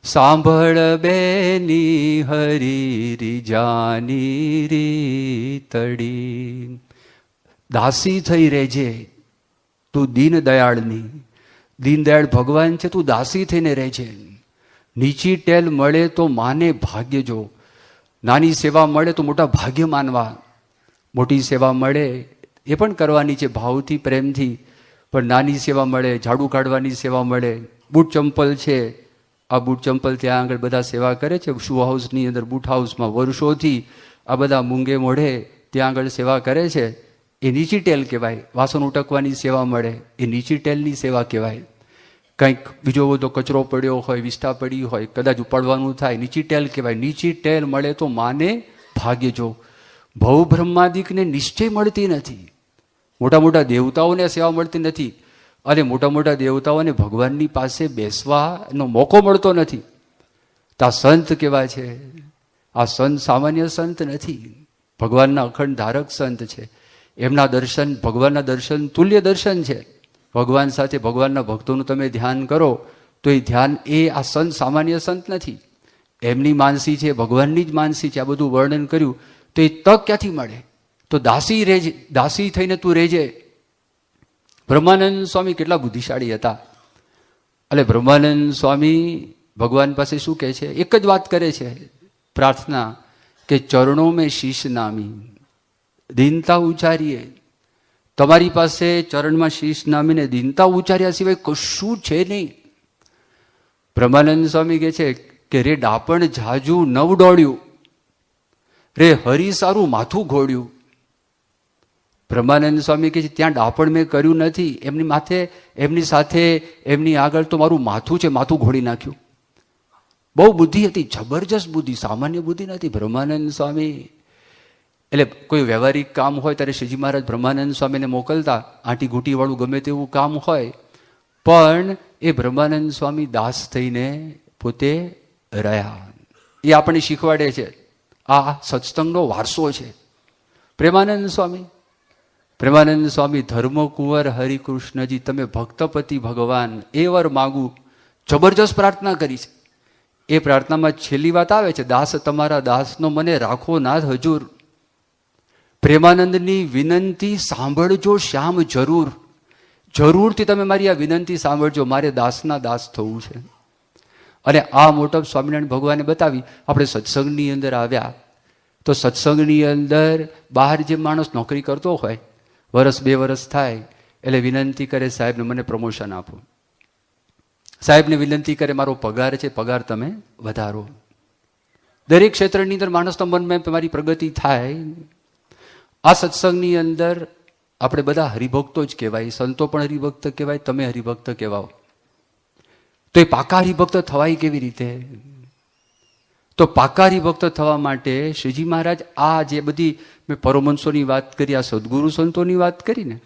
સાંભળ બેની હરી રીજાની રીતડી. દાસી થઈ રહેજે તું દીન દયાળની, દીનદયાળ ભગવાન છે, તું દાસી થઈને રહેજે. નીચી ટેલ મળે તો માને ભાગ્ય જો, નાની સેવા મળે તો મોટા ભાગ્ય માનવા, મોટી સેવા મળે એ પણ કરવાની છે ભાવથી પ્રેમથી, પણ નાની સેવા મળે, ઝાડુ કાઢવાની સેવા મળે, બૂટ ચંપલ છે, આ બૂટ ચંપલ ત્યાં આગળ બધા સેવા કરે છે શૂ હાઉસની અંદર, બૂટ હાઉસમાં વર્ષોથી આ બધા મૂંગે મોઢે ત્યાં આગળ સેવા કરે છે, એ નીચી ટેલ કહેવાય. વાસણ ઉટકવાની સેવા મળે એ નીચી ટેલની સેવા કહેવાય. કંઈક બીજો બધો કચરો પડ્યો હોય, વિષ્ઠા પડી હોય, કદાચ ઉપાડવાનું થાય, નીચી ટેલ કહેવાય. નીચી ટેલ મળે તો માને ભાગ્ય જો, ભવ બ્રહ્માદિકને નિશ્ચય મળતી નથી, મોટા મોટા દેવતાઓને સેવા મળતી નથી, અને મોટા મોટા દેવતાઓને ભગવાનની પાસે બેસવાનો મોકો મળતો નથી. તો આ સંત કેવા છે? આ સંત સામાન્ય સંત નથી, ભગવાનના અખંડ ધારક સંત છે. એમના દર્શન ભગવાનના દર્શન તુલ્ય દર્શન છે. ભગવાન સાથે ભગવાનના ભક્તોનું તમે ધ્યાન કરો તો એ ધ્યાન એ આ સંત સામાન્ય સંત નથી, એમની માનસી છે, ભગવાનની જ માનસી છે. આ બધું વર્ણન કર્યું તો એ તક ક્યાંથી મળે? તો દાસી રહેજે, દાસી થઈને તું રહેજે. બ્રહ્માનંદ સ્વામી કેટલા બુદ્ધિશાળી હતા. એટલે બ્રહ્માનંદ સ્વામી ભગવાન પાસે શું કહે છે? એક જ વાત કરે છે પ્રાર્થના કે ચરણો મેં શીશ નામી, દીનતા ઉચ્ચારીએ. તમારી પાસે ચરણમાં શીશ નામીને દીનતા ઉચ્ચાર્યા સિવાય કશું છે નહીં. બ્રહ્માનંદ સ્વામી કહે છે કે રે ડાપણ જાજુ નવ દોડ્યું, રે હરી સારું માથું ઘોડ્યું. બ્રહ્માનંદ સ્વામી કહે છે ત્યાં ડાપણ મેં કર્યું નથી, એમની માથે, એમની સાથે, એમની આગળ તો મારું માથું છે, માથું ઘોડી નાખ્યું. બહુ બુદ્ધિ હતી, જબરજસ્ત બુદ્ધિ, સામાન્ય બુદ્ધિ નથી બ્રહ્માનંદ સ્વામી. એટલે કોઈ વ્યવહારિક કામ હોય ત્યારે શ્રીજી મહારાજ બ્રહ્માનંદ સ્વામીને મોકલતા, આંટી ઘૂંટીવાળું ગમે તેવું કામ હોય, પણ એ બ્રહ્માનંદ સ્વામી દાસ થઈને પોતે રહ્યા. એ આપણને શીખવાડે છે. આ સત્સંગનો વારસો છે. પ્રેમાનંદ સ્વામી, પ્રેમાનંદ સ્વામી ધર્મકુંવર હરિકૃષ્ણજી તમે ભક્તપતિ ભગવાન એ વર માગું, જબરજસ્ત પ્રાર્થના કરી છે. એ પ્રાર્થનામાં છેલ્લી વાત આવે છે, દાસ તમારા દાસનો મને રાખો નાથ હજુર. પ્રેમાનંદની વિનંતી સાંભળજો શ્યામ જરૂર, જરૂરથી તમે મારી આ વિનંતી સાંભળજો, મારે દાસના દાસ થવું છે. અને આ મોટપ સ્વામિનારાયણ ભગવાને બતાવી. આપણે સત્સંગની અંદર આવ્યા તો સત્સંગની અંદર બહાર જે માણસ નોકરી કરતો હોય, વર્ષ 2 વર્ષ થાય એટલે વિનંતી કરે સાહેબને મને પ્રમોશન આપો, સાહેબને વિનંતી કરે મારો પગાર છે, પગાર તમે વધારો. દરેક ક્ષેત્રની અંદર માણસના મનમાં તમારી પ્રગતિ થાય. આ સત્સંગની અંદર આપણે બધા હરિભક્તો જ કહેવાય, સંતો પણ હરિભક્ત કહેવાય, તમે હરિભક્ત કહેવાઓ. તો એ પાકા હરિભક્ત થવાય કેવી રીતે? તો પાકા હરિભક્ત થવા માટે શ્રીજી મહારાજ આ જે બધી મેં પરમહંસોની વાત કરી, આ સદગુરુ સંતોની વાત કરી ને,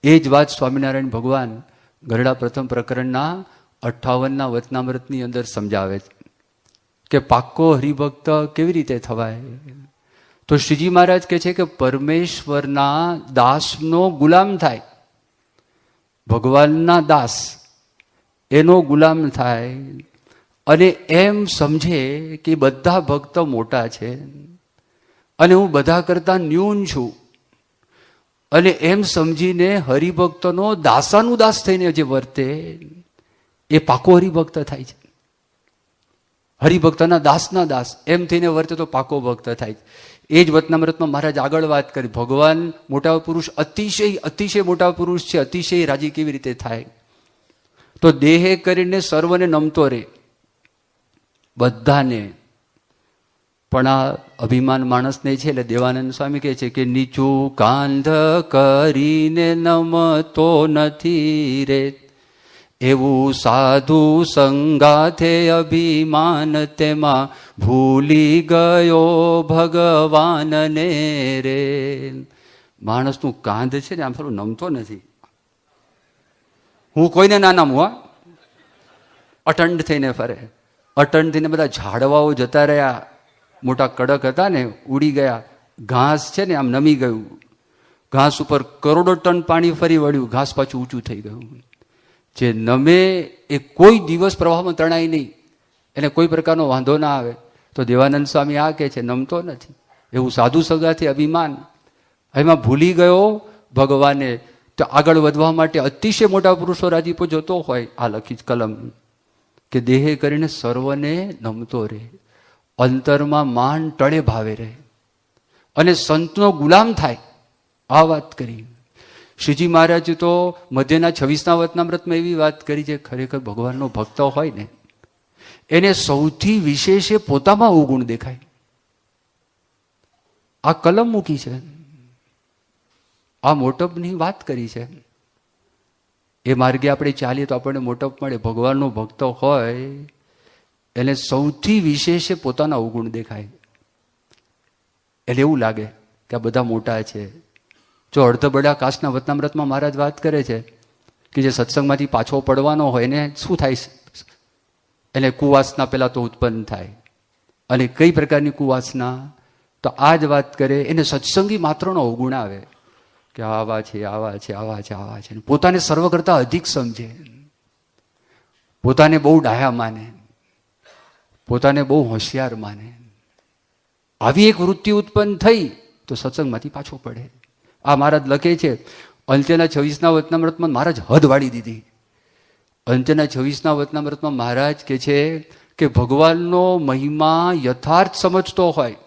એ જ વાત સ્વામિનારાયણ ભગવાન ગરડા પ્રથમ પ્રકરણના 58ના વચનામૃતની અંદર સમજાવે છે કે પાક્કો હરિભક્ત કેવી રીતે થવાય. તો શ્રીજી મહારાજ કહે છે કે પરમેશ્વરના દાસનો ગુલામ થાય, ભગવાનના દાસ એનો ગુલામ થાય, અને એમ સમજે કે બધા ભક્ત મોટા છે અને હું બધા કરતા ન્યૂન છું, અને એમ સમજીને હરિભક્તનો દાસાનું દાસ થઈને જે વર્તે એ પાકો હરિભક્ત થાય છે. હરિભક્તના દાસના દાસ એમ થઈને વર્તે તો પાકો ભક્ત થાય છે. એ જ વચનામૃતમાં મહારાજ આગળ વાત કરી, ભગવાન મોટા પુરુષ અતિશય મોટા પુરુષ છે, અતિશય રાજી કેવી રીતે થાય? તો દેહે કરીને સર્વને નમતો રે, બધાને. પણ આ અભિમાન માણસને છે, એટલે દેવાનંદ સ્વામી કહે છે કે નીચું કાંધ કરીને નમતો નથી રે, એવું સાધુ સંગાથે અભિમાન તેમાં ભૂલી ગયો ભગવાનને રે. માણસનું કાંધ છે ને આમ થોડું નમતો નથી. હું કોઈને ના નામું, હા, અટંડ થઈને ફરે. અટંડ થઈને બધા ઝાડવાઓ જતા રહ્યા, મોટા કડક હતા ને ઉડી ગયા. ઘાસ છે ને આમ નમી ગયું, ઘાસ ઉપર કરોડો ટન પાણી ફરી વળ્યું, ઘાસ પાછું ઊંચું થઈ ગયું. જે નમે એ કોઈ દિવસ પ્રવાહમાં તણાય નહીં, એને કોઈ પ્રકારનો વાંધો ના આવે. તો દેવાનંદ સ્વામી આ કહે છે નમતો નથી. એવું સાધુ સગાથી અભિમાન, એમાં ભૂલી ગયો ભગવાને. તો આગળ વધવા માટે અતિશય મોટા પુરુષો રાજીપો જોતો હોય, આ લખી કલમ કે દેહે કરીને સર્વને નમતો રહે, અંતરમાં માન ટળે ભાવે રહે અને સંતનો ગુલામ થાય. આ વાત કરી. શ્રીજી મહારાજ તો મધ્યના 26ના વતનામૃતમાં એવી વાત કરી છે, ખરેખર ભગવાનનો ભક્ત હોય ને એને સૌથી વિશેષ પોતામાં અવગુણ દેખાય. આ કલમ મૂકી છે, આ મોટપની વાત કરી છે. એ માર્ગે આપણે ચાલીએ તો આપણને મોટપ મળે. ભગવાનનો ભક્ત હોય એને સૌથી વિશેષ પોતાના અવગુણ દેખાય. એટલે એવું લાગે કે આ બધા મોટા છે. જો અર્ધબડા કાસ્ટના વતનામૃતમાં મહારાજ વાત કરે છે કે જે સત્સંગમાંથી પાછો પડવાનો હોય એને શું થાય, એને કુવાસના પહેલાં તો ઉત્પન્ન થાય. અને કઈ પ્રકારની કુવાસના, તો આ જ વાત કરે એને સત્સંગી માત્રનો અવગુણ આવે કે આવા છે, આવા છે, આવા છે, આવા છે. પોતાને સર્વ કરતા અધિક સમજે, પોતાને બહુ ડાયા માને, પોતાને બહુ હોશિયાર માને. આવી એક વૃત્તિ ઉત્પન્ન થઈ તો સત્સંગમાંથી પાછો પડે. આ મહારાજ લખે છે અંત્યના 26ના વતનામૃતમાં મહારાજ હદ વાળી દીધી. અંત્યના 26ના વતનામૃતમાં મહારાજ કહે છે કે ભગવાનનો મહિમા યથાર્થ સમજતો હોય,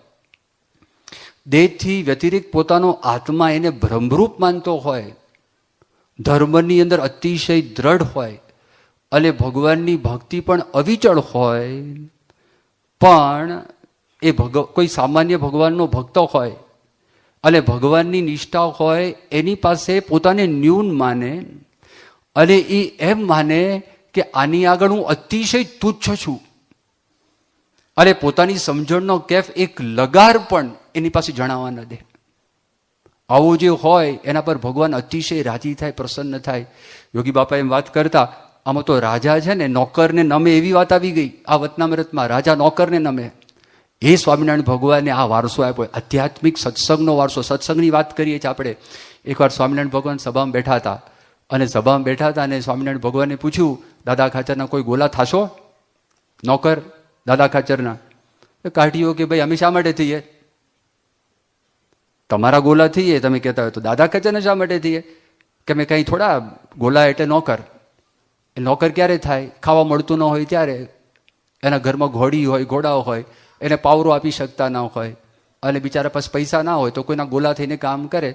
દેહથી વ્યતિરિક્ત પોતાનો આત્મા એને ભ્રમરૂપ માનતો હોય, ધર્મની અંદર અતિશય દ્રઢ હોય અને ભગવાનની ભક્તિ પણ અવિચળ હોય, પણ એ કોઈ સામાન્ય ભગવાનનો ભક્ત હોય અને ભગવાનની નિષ્ઠા હોય, એની પાસે પોતાને ન્યૂન માને અને એ એમ માને કે આની આગળ હું અતિશય તુચ્છ છું અને પોતાની સમજણનો કેફ એક લગાર પણ એની પાસે જણાવવા ન દે. આવો જે હોય એના પર ભગવાન અતિશય રાજી થાય, પ્રસન્ન થાય. યોગી બાપા એમ વાત કરતા, આમાં તો રાજા છે ને નોકરને નમે એવી વાત આવી ગઈ આ વતનામૃતમાં. રાજા નોકરને નમે. એ સ્વામિનારાયણ ભગવાને આ વારસો આપ્યો, આધ્યાત્મિક સત્સંગનો વારસો. સત્સંગની વાત કરીએ છીએ આપણે. એકવાર સ્વામિનારાયણ ભગવાન સભામાં બેઠા હતા અને સભામાં બેઠા હતા અને સ્વામિનારાયણ ભગવાને પૂછ્યું, દાદા ખાચરના કોઈ ગોલા થાશો? નોકર દાદા ખાચરના કાઢીઓ કે ભાઈ અમે શા માટે થઈએ? તમારા ગોલા થઈએ તમે કહેતા હોય તો દાદા ખાચરને શા માટે થઈએ? કે મેં કંઈ થોડા ગોલા એટલે નોકર. એ નોકર ક્યારે થાય? ખાવા મળતું ન હોય ત્યારે. એના ઘરમાં ઘોડી હોય, ઘોડાઓ હોય, એને પાવરો આપી શકતા ના હોય અને બિચારા પાસે પૈસા ના હોય તો કોઈના ગોલા થઈને કામ કરે.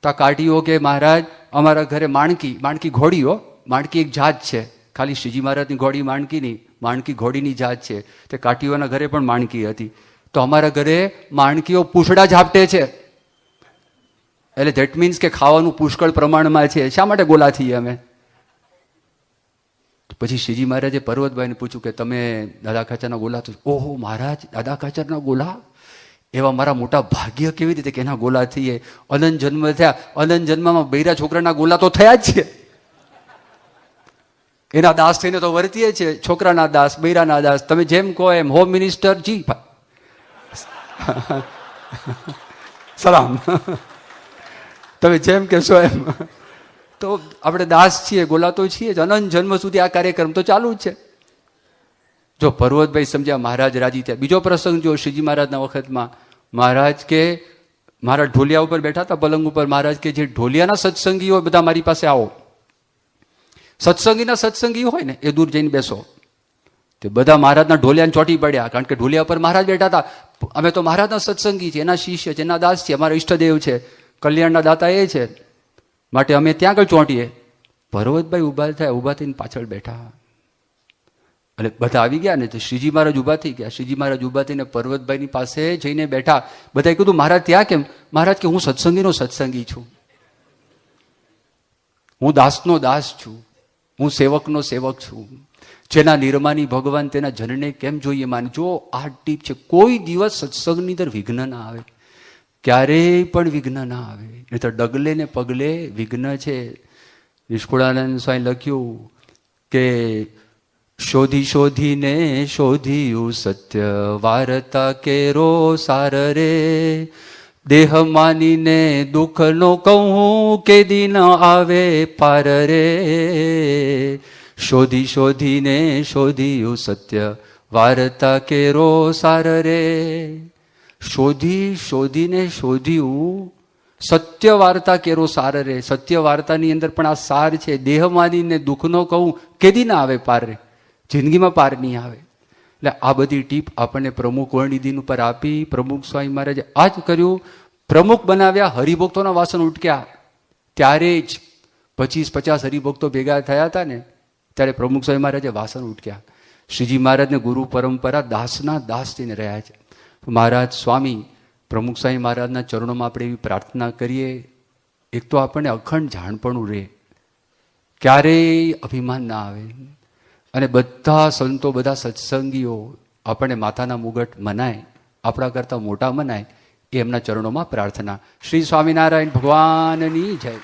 તો આ કાઢીઓ કે મહારાજ અમારા ઘરે માણકી ઘોડીઓ, માણકી એક જાત છે, ખાલી શ્રીજી મહારાજની ઘોડી માણકી નહીં, માણકી ઘોડીની જાત છે. તે કાઠીઓના ઘરે પણ માણકી હતી. તો અમારા ઘરે માણકીઓ પૂંછડા ઝાપટે છે, એટલે ધેટ મીન્સ કે ખાવાનું પુષ્કળ પ્રમાણમાં છે. શા માટે ગોલા થઈએ અમે? પછી શ્રીજી મહારાજે પર્વતભાઈને પૂછ્યું કે તમે દાદા ખાચરના ગોલા તો? ઓહો મહારાજ, દાદા ખાચરના ગોલા? એવા મારા મોટા ભાગ્ય કેવી રીતે કે એના ગોલા થઈએ? અનંત જન્મ થયા, અનંત જન્મમાં બૈરા છોકરાના ગોલા તો થયા જ છે. એના દાસ થઈને તો વર્તીએ છે, છોકરાના દાસ, બૈરાના દાસ. તમે જેમ કહો એમ. હોમ મિનિસ્ટર જી સલામ, તમે જેમ કહેશો એમ. તો આપણે દાસ છીએ, ગોલા તો છીએ જ. અનંત જન્મ સુધી આ કાર્યક્રમ તો ચાલુ જ છે. જો પર્વતભાઈ સમજ્યા, મહારાજ રાજી થયા. બીજો પ્રસંગ જો શ્રીજી મહારાજના વખતમાં, મહારાજ કે મારા ઢોલિયા ઉપર બેઠા હતા પલંગ ઉપર. મહારાજ કે જે ઢોલિયાના સત્સંગીઓ બધા મારી પાસે આવો. સત્સંગીના સત્સંગી હોય ને એ દૂર જઈને બેસો. તે બધા મહારાજના ઢોલિયાને ચોંટી પડ્યા, કારણ કે ઢોલિયા પર મહારાજ બેઠા હતા. અમે તો મહારાજના સત્સંગી છીએ, એના શિષ્ય છે, એના દાસ છે, અમારા ઈષ્ટદેવ છે, કલ્યાણના દાતા એ છે, માટે અમે ત્યાં આગળ ચોંટીએ. પર્વતભાઈ ઊભા થયા, ઊભા થઈને પાછળ બેઠા એટલે બધા આવી ગયા ને તો શ્રીજી મહારાજ ઊભા થઈ ગયા. શ્રીજી મહારાજ ઊભા થઈને પર્વતભાઈની પાસે જઈને બેઠા. બધાએ કીધું મહારાજ ત્યાં કેમ? મહારાજ કે હું સત્સંગીનો સત્સંગી છું, હું દાસનો દાસ છું, હું સેવકનો સેવક છું. જેના નિર્માની ભગવાન તેના જનને કેમ જોઈએ માને. જો આ ટીપ છે. કોઈ દિવસ સત્સંગની અંદર વિઘ્ન ના આવે, ક્યારેય પણ વિઘ્ન ના આવે. એ તો ડગલે ને પગલે વિઘ્ન છે. નિષ્કુળાનંદ સ્વામી લખ્યું કે શોધી શોધીને શોધ્યું સત્ય, વાર્તા કેરો સાર રે. દેહ માનીને દુઃખ નો કહું, કેદી ન આવે પાર રે. શોધી શોધીને શોધ્યું સત્ય, વાર્તા કેરો સાર રે. શોધી શોધીને શોધ્યું સત્ય, વાર્તા કેરો સાર રે. સત્ય વાર્તાની અંદર પણ આ સાર છે. દેહ માનીને દુઃખ નો કહું, કેદી ના આવે પાર રે. જિંદગીમાં પાર નહીં આવે. એટલે આ બધી ટીપ આપણને પ્રમુખ વર્ણિદિન ઉપર આપી. પ્રમુખ સ્વામી મહારાજે આ જ કર્યું. પ્રમુખ બનાવ્યા, હરિભક્તોના વાસણ ઉટક્યા. ત્યારે જ 25-50 હરિભક્તો ભેગા થયા હતા ને, ત્યારે પ્રમુખ સ્વામી મહારાજે વાસણ ઉટક્યા. શ્રીજી મહારાજને ગુરુ પરંપરા દાસના દાસ થઈને રહ્યા છે. મહારાજ સ્વામી પ્રમુખ સ્વામી મહારાજના ચરણોમાં આપણે એવી પ્રાર્થના કરીએ, એક તો આપણને અખંડ જાણપણું રહે, ક્યારેય અભિમાન ના આવે, અને બધા સંતો, બધા સત્સંગીઓ આપણને માથાના મુગટ મનાય, આપણા કરતાં મોટા મનાય, એ એમના ચરણોમાં પ્રાર્થના. શ્રી સ્વામિનારાયણ ભગવાનની જય.